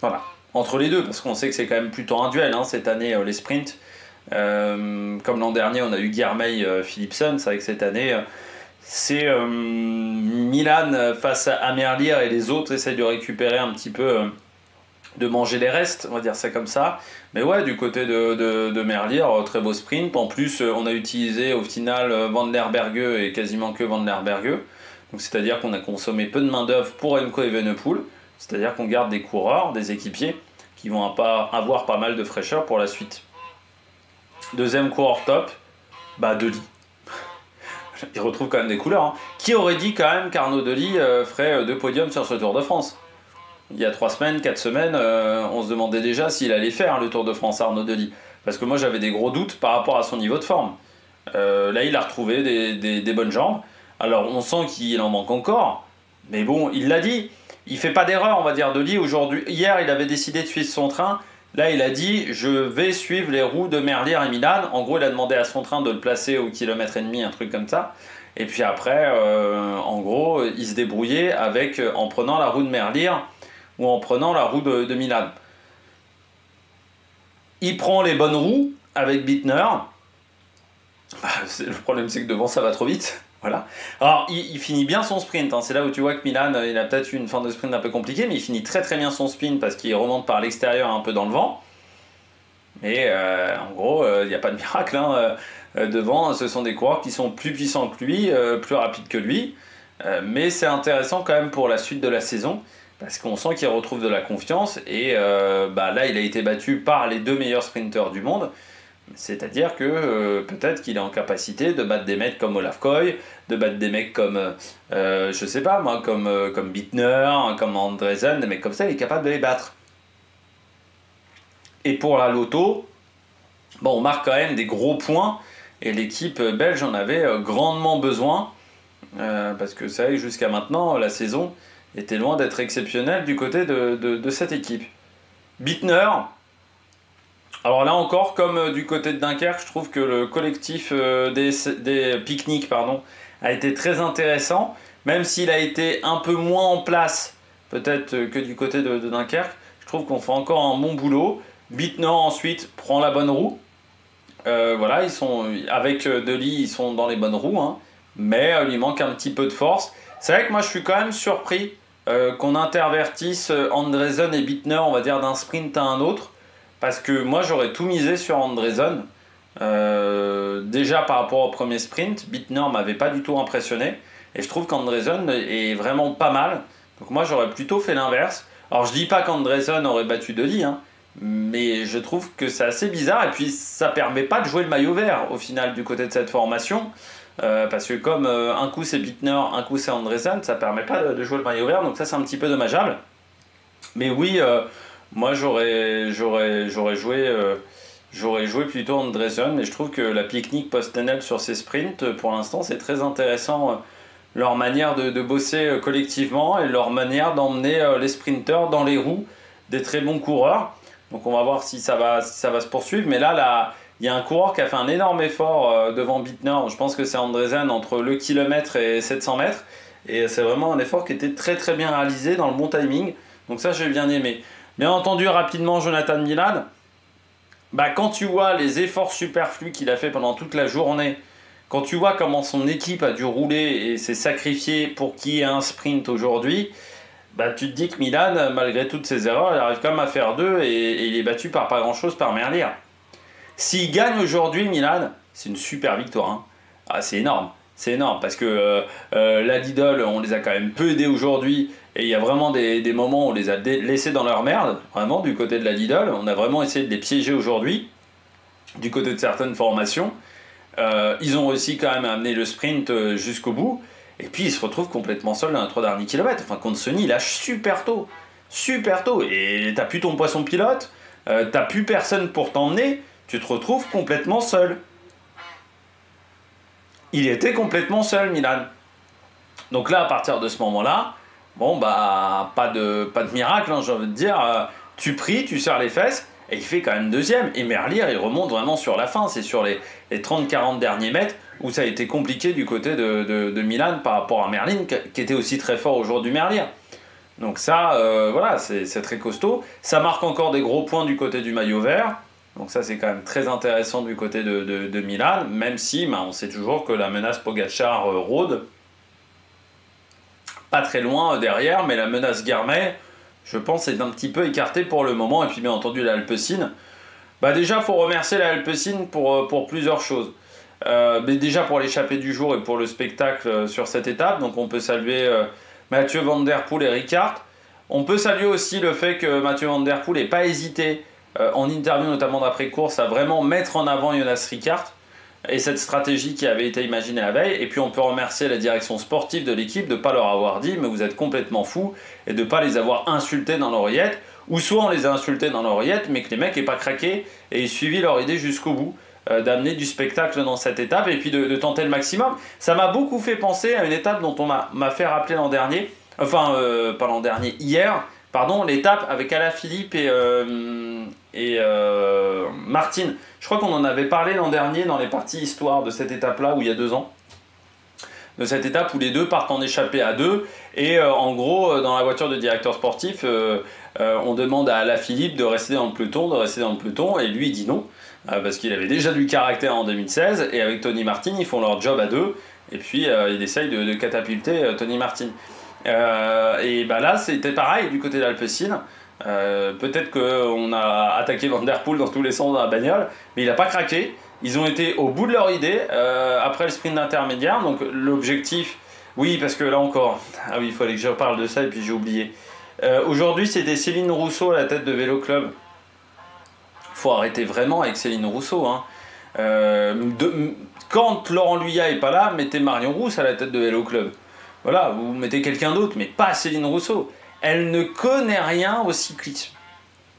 Voilà, entre les deux, parce qu'on sait que c'est quand même plutôt un duel cette année, les sprints. Comme l'an dernier, on a eu Guermeil Philipsen. C'est vrai que cette année, c'est Milan face à Merlier et les autres essayent de récupérer un petit peu, de manger les restes, on va dire ça comme ça. Mais ouais, du côté de Merlier, très beau sprint. En plus, on a utilisé au final Van der Berge et quasiment que Van der Berge. Donc c'est-à-dire qu'on a consommé peu de main-d'œuvre pour Remco Evenepoel. C'est-à-dire qu'on garde des coureurs, des équipiers qui vont avoir pas mal de fraîcheur pour la suite. Deuxième coureur top, Delis. Il retrouve quand même des couleurs. Qui aurait dit quand même qu'Arnaud Delis ferait 2 podiums sur ce Tour de France ? Il y a 3 semaines, 4 semaines, on se demandait déjà s'il allait faire le Tour de France, Arnaud Delis. Parce que moi j'avais des gros doutes par rapport à son niveau de forme. Là il a retrouvé des bonnes jambes. Alors on sent qu'il en manque encore. Mais bon, il l'a dit. Il fait pas d'erreur, on va dire, Delis. Hier il avait décidé de suivre son train. Là il a dit je vais suivre les roues de Merlier et Milan. En gros il a demandé à son train de le placer au kilomètre et demi, un truc comme ça. Et puis après, en gros, il se débrouillait en prenant la roue de Merlier ou en prenant la roue de Milan. Il prend les bonnes roues avec Bittner. Le problème c'est que devant ça va trop vite. Voilà. Alors il finit bien son sprint, c'est là où tu vois que Milan il a peut-être eu une fin de sprint un peu compliquée, mais il finit très très bien son sprint parce qu'il remonte par l'extérieur un peu dans le vent. Et en gros, il n'y a pas de miracle. Devant, ce sont des coureurs qui sont plus puissants que lui, plus rapides que lui. Mais c'est intéressant quand même pour la suite de la saison. Parce qu'on sent qu'il retrouve de la confiance et là il a été battu par les 2 meilleurs sprinteurs du monde, c'est-à-dire que peut-être qu'il est en capacité de battre des mecs comme Olaf Koy, de battre des mecs comme je sais pas moi, comme Bittner, comme Andresen, des mecs comme ça, il est capable de les battre. Et pour la Lotto, on marque quand même des gros points et l'équipe belge en avait grandement besoin parce que c'est vrai que jusqu'à maintenant la saison était loin d'être exceptionnel du côté de cette équipe. Bittner, alors là encore, comme du côté de Dunkerque, je trouve que le collectif des pique-niques a été très intéressant, même s'il a été un peu moins en place peut-être que du côté de Dunkerque. Je trouve qu'on fait encore un bon boulot. Bittner ensuite prend la bonne roue. Voilà, ils sont avec Dely, ils sont dans les bonnes roues, hein, mais il lui manque un petit peu de force. C'est vrai que moi je suis quand même surpris qu'on intervertisse Andresen et Bittner, on va dire, d'un sprint à un autre, parce que moi j'aurais tout misé sur Andresen. Déjà par rapport au premier sprint, Bittner m'avait pas du tout impressionné, et je trouve qu'Andresen est vraiment pas mal. Donc moi j'aurais plutôt fait l'inverse. Alors je dis pas qu'Andresen aurait battu Dely, hein, mais je trouve que c'est assez bizarre, et puis ça permet pas de jouer le maillot vert au final du côté de cette formation, parce que comme un coup c'est Bittner, un coup c'est Andresen, ça permet pas de jouer le maillot vert, donc ça c'est un petit peu dommageable. Mais oui, moi j'aurais joué plutôt Andresen, mais je trouve que la pique-nique post-Tenel sur ces sprints, pour l'instant c'est très intéressant, leur manière de bosser collectivement et leur manière d'emmener les sprinteurs dans les roues des très bons coureurs. Donc on va voir si ça va se poursuivre. Mais là, il y a un coureur qui a fait un énorme effort devant Bittner. Je pense que c'est Andresen entre le kilomètre et 700 mètres. Et c'est vraiment un effort qui était très très bien réalisé dans le bon timing. Donc ça, j'ai bien aimé. Bien entendu, rapidement, Jonathan Milan. Quand tu vois les efforts superflus qu'il a fait pendant toute la journée, quand tu vois comment son équipe a dû rouler et s'est sacrifié pour qu'il y ait un sprint aujourd'hui, tu te dis que Milan, malgré toutes ses erreurs, il arrive quand même à faire 2 et il est battu par pas grand chose par Merlier. S'il gagne aujourd'hui, Milan, c'est une super victoire, hein. Ah, c'est énorme parce que la Lidl, on les a quand même peu aidés aujourd'hui, et il y a vraiment des moments où on les a laissés dans leur merde, vraiment du côté de la Lidl. On a vraiment essayé de les piéger aujourd'hui du côté de certaines formations. Ils ont réussi quand même à amener le sprint jusqu'au bout. Et puis ils se retrouvent complètement seuls dans les 3 derniers kilomètres. Enfin, Consoni, il lâche super tôt. Super tôt. Et t'as plus ton poisson pilote, t'as plus personne pour t'emmener, tu te retrouves complètement seul. Il était complètement seul, Milan. Donc là, à partir de ce moment-là, pas de miracle, hein, j'ai envie de dire. Tu pries, tu serres les fesses, et il fait quand même deuxième. Et Merlier, il remonte vraiment sur la fin. C'est sur les 30-40 derniers mètres où ça a été compliqué du côté de Milan par rapport à Merlin, qui était aussi très fort aujourd'hui Merlier. Donc ça, voilà, c'est très costaud. Ça marque encore des gros points du côté du maillot vert. Donc ça, c'est quand même très intéressant du côté de Milan, même si on sait toujours que la menace Pogačar rôde. Pas très loin derrière, mais la menace Guermay, je pense, est un petit peu écartée pour le moment. Et puis bien entendu, la Alpecin. Déjà, il faut remercier la Alpecin pour plusieurs choses. Mais déjà pour l'échappée du jour et pour le spectacle sur cette étape. Donc on peut saluer Mathieu Van Der Poel et Rickaert. On peut saluer aussi le fait que Mathieu Van Der Poel n'ait pas hésité en interview, notamment d'après-course, à vraiment mettre en avant Jonas Rickaert et cette stratégie qui avait été imaginée la veille. Et puis on peut remercier la direction sportive de l'équipe de ne pas leur avoir dit mais vous êtes complètement fous, et de ne pas les avoir insultés dans l'oreillette, ou soit on les a insultés dans l'oreillette mais que les mecs n'aient pas craqué et aient suivi leur idée jusqu'au bout, d'amener du spectacle dans cette étape et puis de tenter le maximum. Ça m'a beaucoup fait penser à une étape dont on m'a fait rappeler l'an dernier, pas l'an dernier, hier, pardon, l'étape avec Alaphilippe et Martin. Je crois qu'on en avait parlé l'an dernier dans les parties histoire de cette étape-là, où il y a 2 ans. De cette étape où les deux partent en échappée à 2. Et en gros, dans la voiture de directeur sportif, on demande à Alaphilippe de rester dans le peloton, et lui il dit non, parce qu'il avait déjà du caractère en 2016, et avec Tony Martin, ils font leur job à 2, et puis il essaye de catapulter Tony Martin. Et là, c'était pareil du côté d'Alpecin. Peut-être qu'on a attaqué Van Der Poel dans tous les sens dans la bagnole, mais il n'a pas craqué. Ils ont été au bout de leur idée après le sprint intermédiaire. Donc l'objectif, oui, parce que là encore, ah oui, il fallait que je reparle de ça et puis j'ai oublié. Aujourd'hui, c'était Céline Rousseau à la tête de Vélo Club. Faut arrêter vraiment avec Céline Rousseau, hein. Quand Laurent Luyat est pas là, mettez Marion Rousse à la tête de Vélo Club. Voilà, vous mettez quelqu'un d'autre, mais pas Céline Rousseau. Elle ne connaît rien au cyclisme.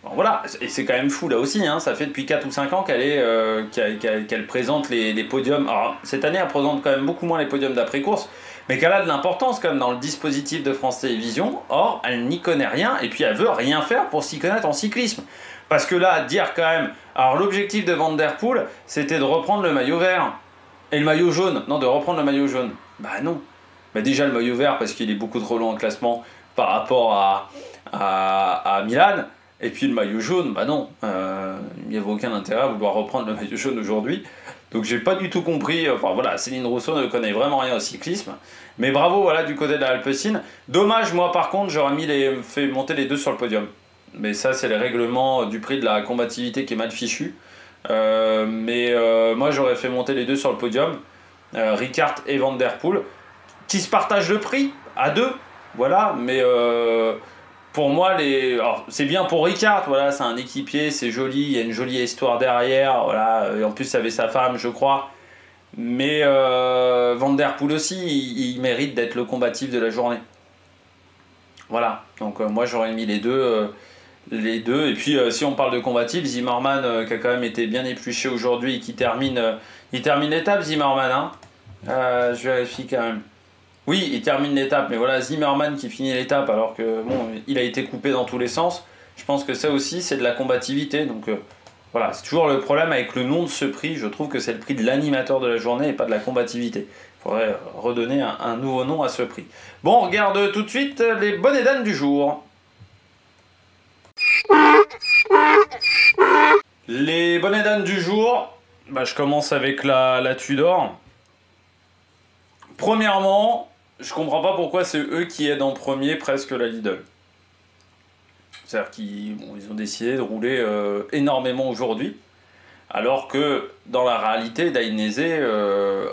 Bon, voilà, et c'est quand même fou là aussi, hein. Ça fait depuis 4 ou 5 ans qu'elle présente les podiums. Alors cette année, elle présente quand même beaucoup moins les podiums d'après-course, mais qu'elle a de l'importance quand même dans le dispositif de France Télévisions. Or, elle n'y connaît rien, et puis elle veut rien faire pour s'y connaître en cyclisme. Parce que là, dire quand même... Alors l'objectif de Van Der Poel, c'était de reprendre le maillot vert. Et le maillot jaune. Non, de reprendre le maillot jaune. Bah non. Déjà le maillot vert, parce qu'il est beaucoup trop long en classement. par rapport à Milan. Et puis le maillot jaune, bah non, il n'y avait aucun intérêt à vouloir reprendre le maillot jaune aujourd'hui. Donc j'ai pas du tout compris, enfin voilà, Céline Rousseau ne connaît vraiment rien au cyclisme. Mais bravo, voilà, du côté de la Alpecin. Dommage, moi par contre, j'aurais fait monter les deux sur le podium. Mais ça, c'est les règlements du prix de la combativité qui est mal fichu. Moi, j'aurais fait monter les deux sur le podium. Rickaert et Van Der Poel, qui se partagent le prix à deux. Voilà, mais pour moi, c'est bien pour Rickaert, voilà, c'est un équipier, c'est joli, il y a une jolie histoire derrière, voilà, et en plus, il avait sa femme, je crois. Mais Van Der Poel aussi, il mérite d'être le combatif de la journée. Voilà, donc moi j'aurais mis les deux. Et puis si on parle de combatif, Zimmerman qui a quand même été bien épluché aujourd'hui et qui termine l'étape, Zimmerman, hein. Je vérifie quand même. Oui, il termine l'étape, mais voilà, Zimmerman qui finit l'étape alors que bon, il a été coupé dans tous les sens. Je pense que ça aussi c'est de la combativité, donc voilà, c'est toujours le problème avec le nom de ce prix. Je trouve que c'est le prix de l'animateur de la journée et pas de la combativité. Il faudrait redonner un nouveau nom à ce prix. Bon, on regarde tout de suite les bonnes et dames du jour. Les bonnes et dames du jour, bah, je commence avec la Tudor. Premièrement, je comprends pas pourquoi c'est eux qui aident en premier presque la Lidl. C'est-à-dire qu'ils ont décidé de rouler énormément aujourd'hui, alors que dans la réalité, Dainese,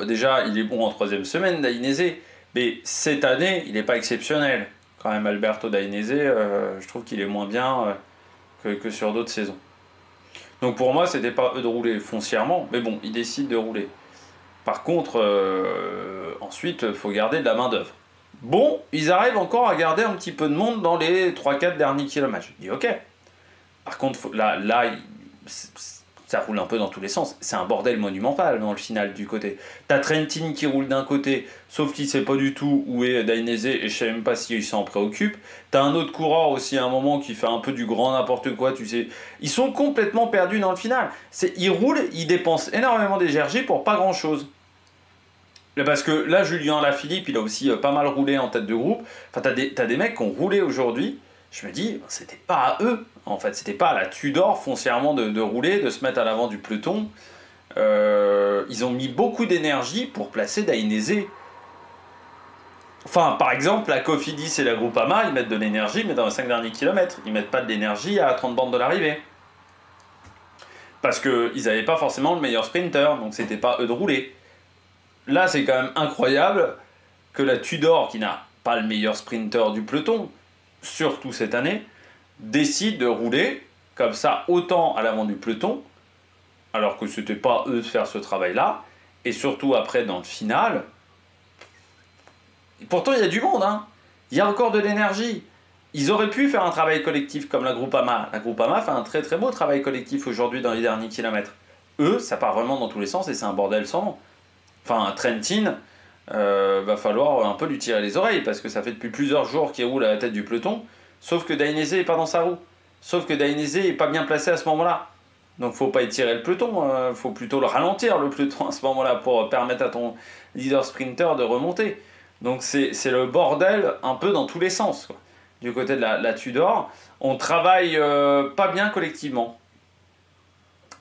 déjà il est bon en troisième semaine, Dainese, mais cette année il n'est pas exceptionnel. Quand même, Alberto Dainese, je trouve qu'il est moins bien que sur d'autres saisons. Donc pour moi, c'était pas eux de rouler foncièrement, mais bon, ils décident de rouler. Par contre, ensuite, il faut garder de la main-d'œuvre. Bon, ils arrivent encore à garder un petit peu de monde dans les 3-4 derniers kilomètres. Je dis ok. Par contre, là ça roule un peu dans tous les sens. C'est un bordel monumental dans le final du côté. T'as Trentin qui roule d'un côté, sauf qu'il sait pas du tout où est Dainese et je sais même pas s'il s'en préoccupe. T'as un autre coureur aussi à un moment qui fait un peu du grand n'importe quoi, tu sais. Ils sont complètement perdus dans le final. Ils roulent, ils dépensent énormément d'énergie pour pas grand chose. Parce que là, Julien Lafilippe, il a aussi pas mal roulé en tête de groupe. Enfin, t'as des mecs qui ont roulé aujourd'hui. Je me dis, c'était pas à eux, en fait. C'était pas à la Tudor foncièrement de rouler, de se mettre à l'avant du peloton. Ils ont mis beaucoup d'énergie pour placer Dainese. Enfin, par exemple, la Cofidis et la Groupama, ils mettent de l'énergie, mais dans les 5 derniers kilomètres. Ils mettent pas de l'énergie à 30 bornes de l'arrivée. Parce qu'ils n'avaient pas forcément le meilleur sprinter, donc c'était pas eux de rouler. Là, c'est quand même incroyable que la Tudor, qui n'a pas le meilleur sprinter du peloton, surtout cette année, décide de rouler comme ça autant à l'avant du peloton, alors que c'était pas eux de faire ce travail-là, et surtout après dans le final. Et pourtant, il y a du monde, hein. Il y a encore de l'énergie. Ils auraient pu faire un travail collectif comme la Groupama. La Groupama fait un très très beau travail collectif aujourd'hui dans les derniers kilomètres. Eux, ça part vraiment dans tous les sens et c'est un bordel sans nom. Enfin, Trentin, va falloir un peu lui tirer les oreilles parce que ça fait depuis plusieurs jours qu'il roule à la tête du peloton, sauf que Dainese n'est pas dans sa roue. Sauf que Dainese n'est pas bien placé à ce moment-là. Donc faut pas étirer le peloton, faut plutôt le ralentir le peloton à ce moment-là pour permettre à ton leader sprinter de remonter. Donc c'est le bordel un peu dans tous les sens, quoi. Du côté de la Tudor, on travaille pas bien collectivement.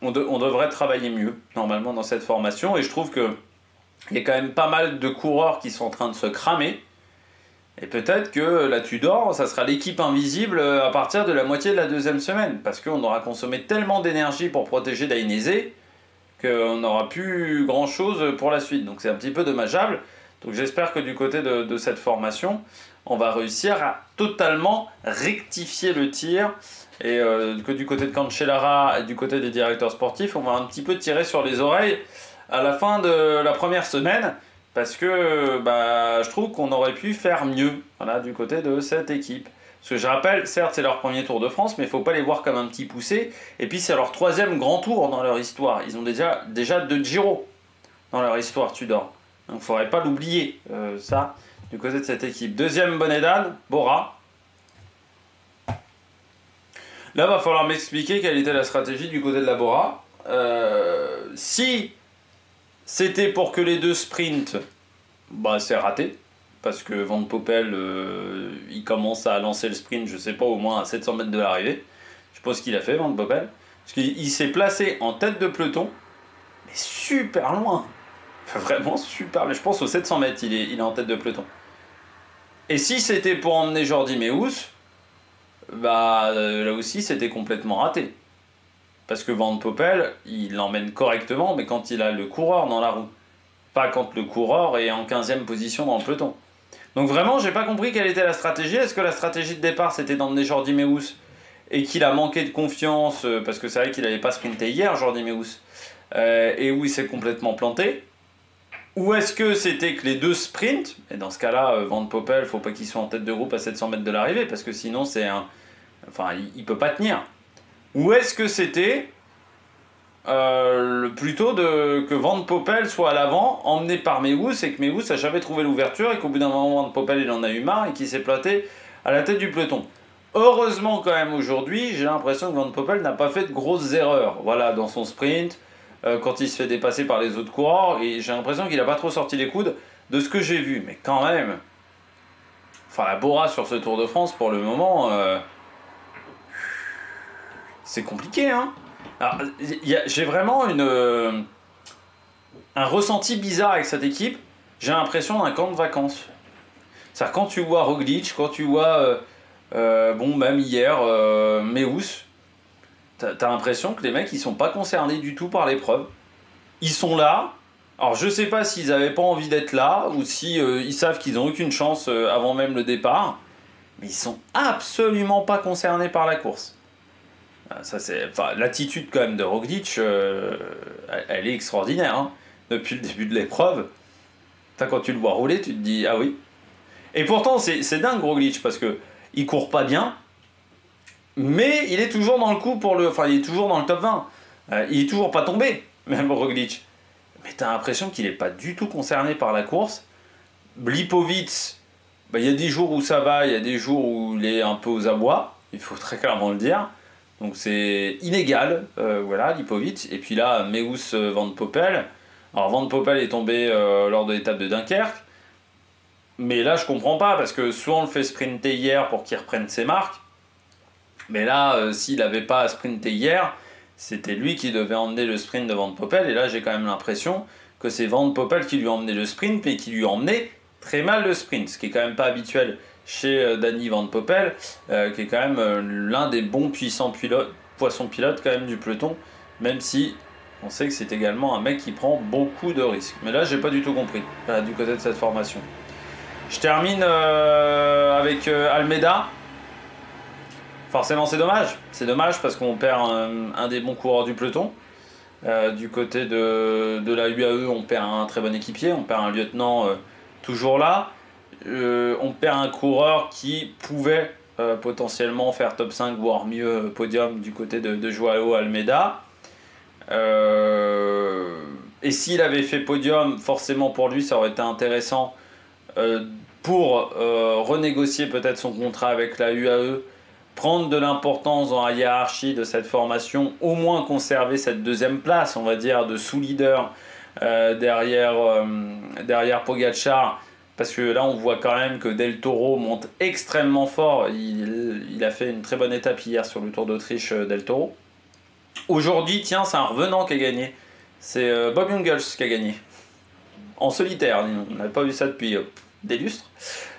On devrait travailler mieux normalement dans cette formation et je trouve que il y a quand même pas mal de coureurs qui sont en train de se cramer. Et peut-être que la Tudor, ça sera l'équipe invisible à partir de la moitié de la deuxième semaine. Parce qu'on aura consommé tellement d'énergie pour protéger Dainese qu'on n'aura plus grand-chose pour la suite. Donc c'est un petit peu dommageable. Donc j'espère que du côté de cette formation, on va réussir à totalement rectifier le tir. Et que du côté de Cancellara et du côté des directeurs sportifs, on va un petit peu tirer sur les oreilles à la fin de la première semaine, parce que je trouve qu'on aurait pu faire mieux, voilà, du côté de cette équipe. Parce que je rappelle, certes c'est leur premier Tour de France, mais il ne faut pas les voir comme un petit poussé, et puis c'est leur troisième grand tour dans leur histoire. Ils ont déjà 2 Giro dans leur histoire Tudor. Donc il ne faudrait pas l'oublier, ça, du côté de cette équipe. Deuxième bonnet d'âne, Bora. Là, va falloir m'expliquer quelle était la stratégie du côté de la Bora. Si c'était pour que les deux sprintent, c'est raté. parce que Van Poppel, il commence à lancer le sprint, je sais pas, au moins à 700 mètres de l'arrivée. Je sais pas ce qu'il a fait, Van Poppel. Parce qu'il s'est placé en tête de peloton, mais super loin. Enfin, vraiment super loin. Je pense aux 700 mètres, il est en tête de peloton. Et si c'était pour emmener Jordi Meeus, bah là aussi c'était complètement raté. Parce que Van Poppel, il l'emmène correctement, mais quand il a le coureur dans la roue. Pas quand le coureur est en 15e position dans le peloton. Donc vraiment, j'ai pas compris quelle était la stratégie. Est-ce que la stratégie de départ, c'était d'emmener Jordi Meeus et qu'il a manqué de confiance, parce que c'est vrai qu'il n'avait pas sprinté hier, Jordi Meeus, et où il s'est complètement planté? Ou est-ce que c'était que les deux sprintent, et dans ce cas-là, Van Poppel, il ne faut pas qu'il soit en tête de groupe à 700 mètres de l'arrivée, parce que sinon, c'est un... Enfin, il ne peut pas tenir. Ou est-ce que c'était plutôt que Van Poppel soit à l'avant, emmené par Meeus, et que Meeus n'a jamais trouvé l'ouverture, et qu'au bout d'un moment, Van Poppel, il en a eu marre, et qu'il s'est planté à la tête du peloton. Heureusement, quand même, aujourd'hui, j'ai l'impression que Van Poppel n'a pas fait de grosses erreurs. Voilà, dans son sprint, quand il se fait dépasser par les autres coureurs, et j'ai l'impression qu'il n'a pas trop sorti les coudes de ce que j'ai vu. Mais quand même, enfin, la Bora sur ce Tour de France, pour le moment, c'est compliqué, hein. Alors, j'ai vraiment un ressenti bizarre avec cette équipe. J'ai l'impression d'un camp de vacances. C'est-à-dire, quand tu vois Roglic, quand tu vois, bon, même hier, Meeus, t'as l'impression que les mecs, ils sont pas concernés du tout par l'épreuve. Ils sont là. Alors, je sais pas s'ils avaient pas envie d'être là, ou si ils savent qu'ils ont aucune chance avant même le départ. Mais ils sont absolument pas concernés par la course. Ça, c'est, enfin, l'attitude quand même de Roglic, elle est extraordinaire, hein, depuis le début de l'épreuve. Quand tu le vois rouler, tu te dis ah oui. Et pourtant c'est dingue Roglic, parce que il court pas bien, mais il est toujours dans le coup enfin il est toujours dans le top 20. Il est toujours pas tombé, même Roglic. Mais t'as l'impression qu'il est pas du tout concerné par la course. Blipovitz, bah, il y a des jours où ça va, il y a des jours où il est un peu aux abois, il faut très clairement le dire. Donc c'est inégal, voilà, Lipovic. Et puis là, Meeus, Van Poppel. Alors Van Poppel est tombé lors de l'étape de Dunkerque. Mais là, je comprends pas, parce que soit on le fait sprinter hier pour qu'il reprenne ses marques. Mais là, s'il n'avait pas à sprinter hier, c'était lui qui devait emmener le sprint de Van Poppel. Et là, j'ai quand même l'impression que c'est Van Poppel qui lui a emmené le sprint, mais qui lui a emmené très mal le sprint. Ce qui est quand même pas habituel chez Danny Van Poppel, qui est quand même l'un des bons poissons pilotes quand même du peloton, même si on sait que c'est également un mec qui prend beaucoup de risques. Mais là, j'ai pas du tout compris, du côté de cette formation. Je termine avec Almeida. Forcément, c'est dommage. C'est dommage parce qu'on perd un des bons coureurs du peloton. Du côté de la UAE, on perd un très bon équipier, on perd un lieutenant toujours là. On perd un coureur qui pouvait potentiellement faire top 5, voire mieux podium du côté de Joao Almeida. Et s'il avait fait podium, forcément pour lui, ça aurait été intéressant pour renégocier peut-être son contrat avec la UAE, prendre de l'importance dans la hiérarchie de cette formation, au moins conserver cette deuxième place, on va dire, de sous-leader derrière Pogacar. Parce que là, on voit quand même que Del Toro monte extrêmement fort. Il a fait une très bonne étape hier sur le Tour d'Autriche, Del Toro. Aujourd'hui, tiens, c'est un revenant qui a gagné. C'est Bob Jungels qui a gagné. En solitaire. On n'avait pas vu ça depuis des lustres.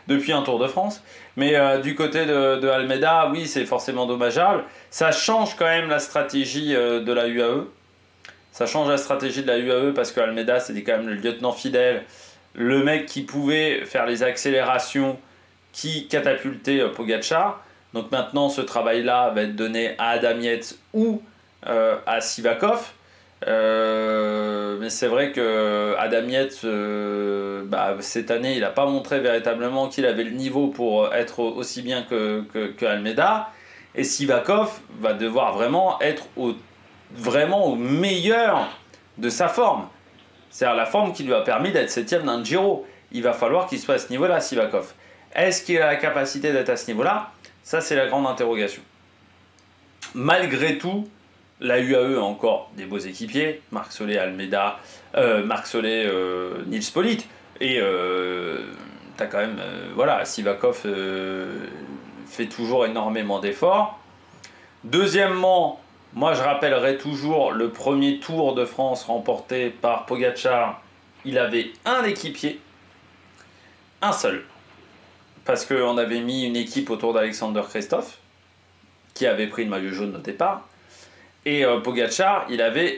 Depuis un Tour de France. Mais du côté de Almeida, oui, c'est forcément dommageable. Ça change quand même la stratégie de la UAE. Ça change la stratégie de la UAE parce que Almeida, c'était quand même le lieutenant fidèle. Le mec qui pouvait faire les accélérations qui catapultaient Pogacar. Donc maintenant, ce travail-là va être donné à Adam Yates ou à Sivakov. Mais c'est vrai que Adam Yates, cette année, il n'a pas montré véritablement qu'il avait le niveau pour être aussi bien que Almeida. Et Sivakov va devoir vraiment être vraiment au meilleur de sa forme. C'est-à-dire la forme qui lui a permis d'être 7ème d'un Giro. Il va falloir qu'il soit à ce niveau-là, Sivakov. Est-ce qu'il a la capacité d'être à ce niveau-là? Ça, c'est la grande interrogation. Malgré tout, la UAE a encore des beaux équipiers. Marc Soler, Almeida, Nils Politt. Et t'as quand même, voilà, Sivakov fait toujours énormément d'efforts. Deuxièmement, moi je rappellerai toujours le premier Tour de France remporté par Pogačar. Il avait un équipier, un seul. Parce qu'on avait mis une équipe autour d'Alexander Kristoff, qui avait pris le maillot jaune au départ. Et Pogačar,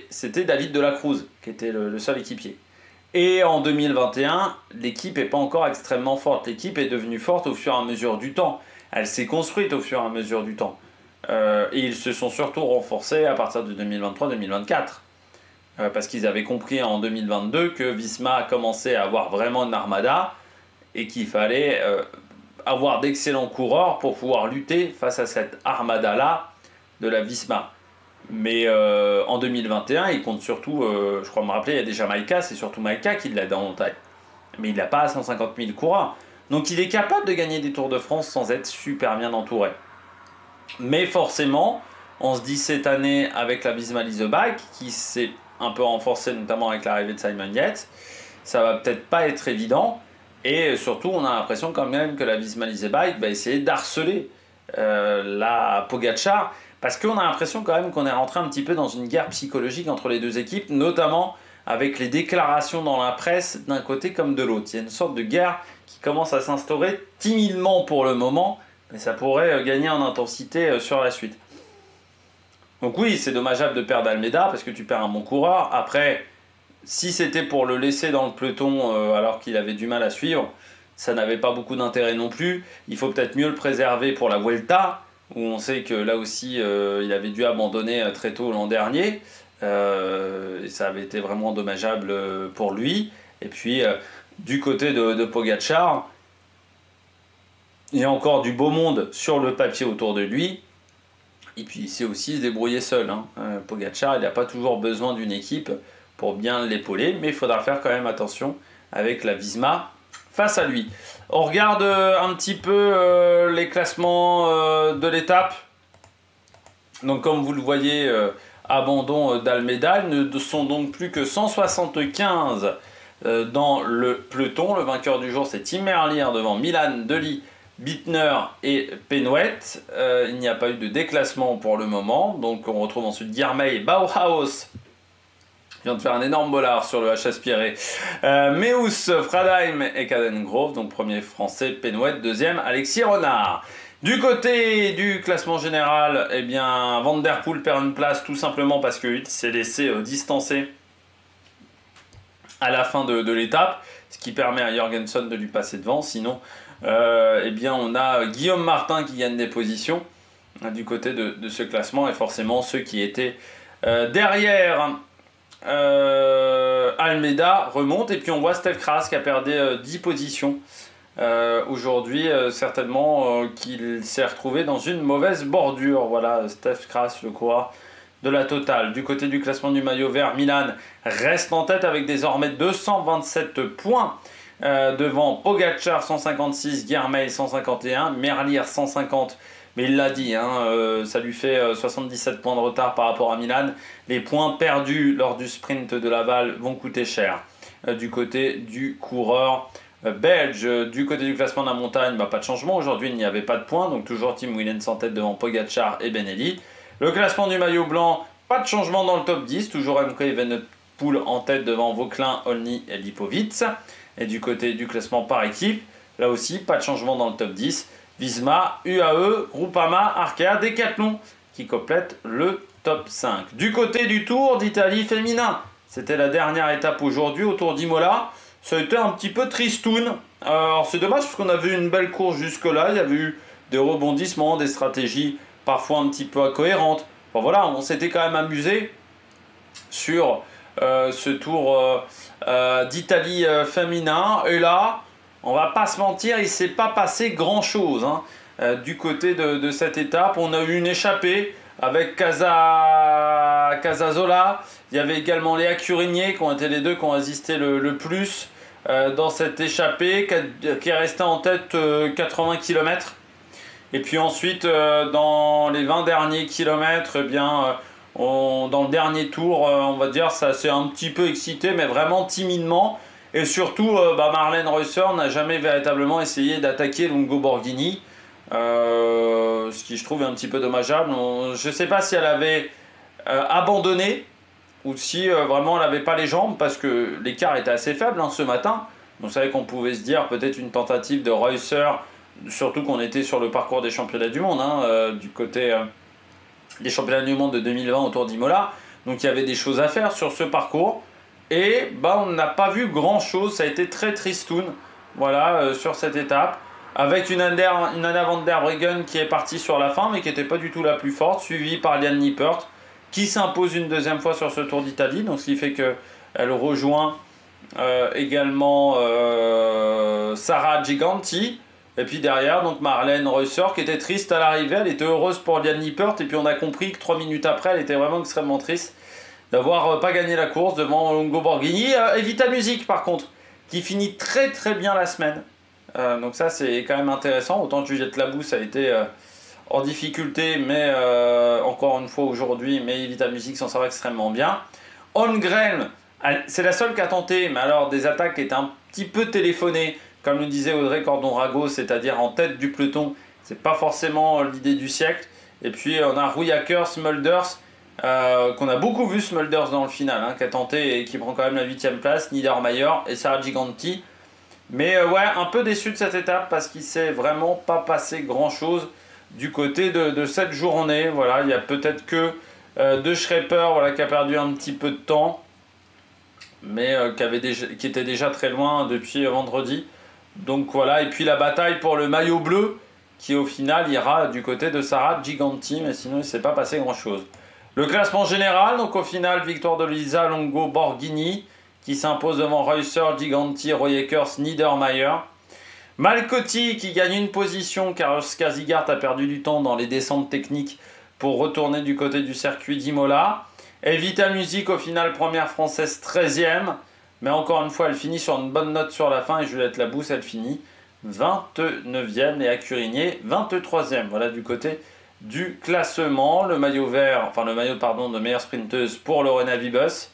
c'était David de la Cruz, qui était le seul équipier. Et en 2021, l'équipe n'est pas encore extrêmement forte. L'équipe est devenue forte au fur et à mesure du temps. Elle s'est construite au fur et à mesure du temps. Et ils se sont surtout renforcés à partir de 2023-2024. Parce qu'ils avaient compris en 2022 que Visma commençait à avoir vraiment une armada et qu'il fallait avoir d'excellents coureurs pour pouvoir lutter face à cette armada-là de la Visma. Mais en 2021, il compte surtout, je crois me rappeler, il y a déjà Maïka, c'est surtout Maïka qui l'a dans montagne. Mais il n'a pas 150 000 coureurs. Donc il est capable de gagner des Tours de France sans être super bien entouré. Mais forcément, on se dit cette année avec la Visma Lease Bike, qui s'est un peu renforcée notamment avec l'arrivée de Simon Yates, ça va peut-être pas être évident. Et surtout, on a l'impression quand même que la Visma Lease Bike va essayer d'harceler la Pogačar. Parce qu'on a l'impression quand même qu'on est rentré un petit peu dans une guerre psychologique entre les deux équipes, notamment avec les déclarations dans la presse d'un côté comme de l'autre. Il y a une sorte de guerre qui commence à s'instaurer timidement pour le moment, mais ça pourrait gagner en intensité sur la suite. Donc oui, c'est dommageable de perdre Almeida parce que tu perds un bon coureur. Après, si c'était pour le laisser dans le peloton alors qu'il avait du mal à suivre, ça n'avait pas beaucoup d'intérêt non plus. Il faut peut-être mieux le préserver pour la Vuelta, où on sait que là aussi il avait dû abandonner très tôt l'an dernier, et ça avait été vraiment dommageable pour lui. Et puis du côté de Pogačar, il y a encore du beau monde sur le papier autour de lui, et puis il sait aussi se débrouiller seul. Pogačar, il n'a pas toujours besoin d'une équipe pour bien l'épauler, mais il faudra faire quand même attention avec la Visma face à lui. On regarde un petit peu les classements de l'étape. Donc comme vous le voyez, abandon d'Almeida. Ils ne sont donc plus que 175 dans le peloton. Le vainqueur du jour, c'est Tim Merlier devant Milan, Dely, Bittner et Penouet. Il n'y a pas eu de déclassement pour le moment. Donc on retrouve ensuite Guilherme, Bauhaus, vient de faire un énorme bollard sur le HS Pierret. Meus, Fradheim et Cadengrove, donc premier français, Penouet, deuxième, Alexis Renard. Du côté du classement général, eh bien, Van Der Poel perd une place tout simplement parce qu'il s'est laissé distancer à la fin de l'étape, ce qui permet à Jorgensen de lui passer devant. Sinon, eh bien, on a Guillaume Martin qui gagne des positions du côté de ce classement, et forcément ceux qui étaient derrière Almeida remonte. Et puis on voit Stef Kras qui a perdu 10 positions aujourd'hui, certainement qu'il s'est retrouvé dans une mauvaise bordure. Voilà, Stef Kras, le coureur de la Total. Du côté du classement du maillot vert, Milan reste en tête avec désormais 227 points devant Pogačar 156, Guilherme 151, Merlier 150. Mais il l'a dit, ça lui fait 77 points de retard par rapport à Milan. Les points perdus lors du sprint de Laval vont coûter cher du côté du coureur belge. Du côté du classement de la montagne, pas de changement. Aujourd'hui, il n'y avait pas de points, donc toujours Tim Wellens en tête devant Pogačar et Benelli. Le classement du maillot blanc, pas de changement dans le top 10. Toujours MK Evenepoel en tête devant Vauclin, Olny et Lipovic. Et du côté du classement par équipe, là aussi, pas de changement dans le top 10. Visma, UAE, Groupama, Arkea, Decathlon qui complètent le top 5. Du côté du Tour d'Italie féminin, c'était la dernière étape aujourd'hui au Tour d'Imola. Ça a été un petit peu tristoun. Alors c'est dommage parce qu'on a vu une belle course jusque-là. Il y avait eu des rebondissements, des stratégies parfois un petit peu incohérentes. Bon, voilà, on s'était quand même amusé sur ce Tour d'Italie féminin. Et là, on va pas se mentir, il ne s'est pas passé grand-chose du côté de cette étape. On a eu une échappée avec Casasola. Il y avait également Léa Curigné qui ont été les deux qui ont résisté le plus dans cette échappée, qui est restée en tête 80 km. Et puis ensuite, dans les 20 derniers kilomètres, eh bien, dans le dernier tour, on va dire, ça s'est un petit peu excité, mais vraiment timidement. Et surtout, Marlène Reusser n'a jamais véritablement essayé d'attaquer Longo Borghini. Ce qui je trouve un petit peu dommageable. Je ne sais pas si elle avait abandonné ou si vraiment elle n'avait pas les jambes, parce que l'écart était assez faible ce matin. On savait qu'on pouvait se dire peut-être une tentative de Reusser, surtout qu'on était sur le parcours des championnats du monde, du côté des championnats du monde de 2020 autour d'Imola. Donc il y avait des choses à faire sur ce parcours. Et on n'a pas vu grand chose, ça a été très tristoun sur cette étape. Avec une Anna van der Breggen qui est partie sur la fin, mais qui n'était pas du tout la plus forte, suivie par Liane Lippert, qui s'impose une deuxième fois sur ce Tour d'Italie. Donc ce qui fait qu'elle rejoint également Sara Giganti. Et puis derrière, donc Marlène Reusser, qui était triste à l'arrivée. Elle était heureuse pour Liane Lippert. Et puis on a compris que 3 minutes après, elle était vraiment extrêmement triste d'avoir pas gagné la course devant Longo Borghini. Evita Music, par contre, qui finit très très bien la semaine. Donc ça, c'est quand même intéressant. Autant Juliette Labousse a été en difficulté, mais encore une fois aujourd'hui, mais Evita Music s'en sort extrêmement bien. Holmgren, c'est la seule qui a tenté, mais alors des attaques qui étaient un petit peu téléphonées, comme le disait Audrey Cordon-Rago, c'est-à-dire en tête du peloton. C'est pas forcément l'idée du siècle. Et puis on a Rouyaker, Smulders, qu'on a beaucoup vu Smulders dans le final, qui a tenté et qui prend quand même la 8ème place, Niedermayer et Sara Giganti. Mais un peu déçu de cette étape parce qu'il ne s'est vraiment pas passé grand chose du côté de cette journée. Voilà, il y a peut-être que De Schreiber qui a perdu un petit peu de temps, mais qui était déjà très loin depuis vendredi. Donc voilà, et puis la bataille pour le maillot bleu qui au final ira du côté de Sara Giganti, mais sinon il ne s'est pas passé grand chose. Le classement général, donc au final, victoire de Lisa Longo Borghini qui s'impose devant Reusser, Giganti, Royekers, Niedermayer. Malcotti qui gagne une position car Oscar Zigart a perdu du temps dans les descentes techniques pour retourner du côté du circuit d'Imola. Evita Music au final première française 13e, mais encore une fois elle finit sur une bonne note sur la fin et Juliette Labousse elle finit 29e et Accurigné 23e. Voilà du côté du classement, le maillot vert, de meilleure sprinteuse pour Lorena Wiebes.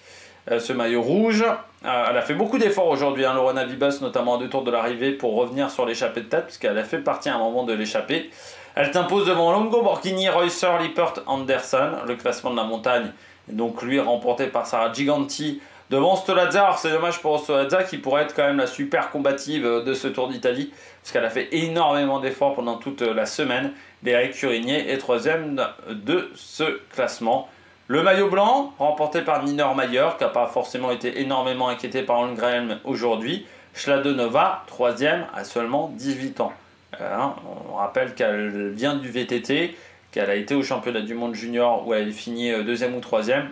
Ce maillot rouge, elle a fait beaucoup d'efforts aujourd'hui, Lorena Wiebes, notamment à 2 tours de l'arrivée pour revenir sur l'échappée de tête, puisqu'elle a fait partie à un moment de l'échappée. Elle s'impose devant Longo Borghini, Reusser, Lippert, Anderson. Le classement de la montagne est donc lui remporté par Sara Giganti devant Stolazza. Alors c'est dommage pour Stolazza qui pourrait être quand même la super combative de ce Tour d'Italie, parce qu'elle a fait énormément d'efforts pendant toute la semaine. Léa Curigné est 3e de ce classement. Le maillot blanc, remporté par Niedermayer, qui n'a pas forcément été énormément inquiété par Holmgren aujourd'hui. Schladonova, 3e, à seulement 18 ans. On rappelle qu'elle vient du VTT, qu'elle a été au championnat du monde junior où elle finit 2e ou 3e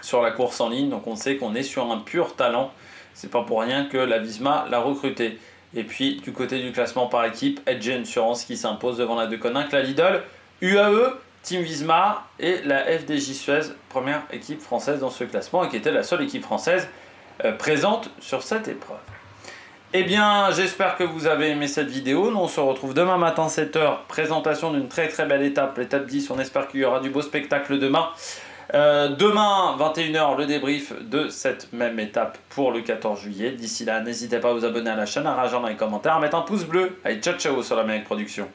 sur la course en ligne. Donc on sait qu'on est sur un pur talent. C'est pas pour rien que la Visma l'a recruté. Et puis du côté du classement par équipe, Edge Insurance qui s'impose devant la Deconinck, la Lidl, UAE, Team Visma et la FDJ Suez, première équipe française dans ce classement et qui était la seule équipe française présente sur cette épreuve. Eh bien, j'espère que vous avez aimé cette vidéo. Nous, on se retrouve demain matin 7h, présentation d'une très très belle étape, l'étape 10. On espère qu'il y aura du beau spectacle demain. Demain, 21h, le débrief de cette même étape pour le 14 juillet. D'ici là, n'hésitez pas à vous abonner à la chaîne, à réagir dans les commentaires, à mettre un pouce bleu. Allez, ciao ciao sur la Mérique Production.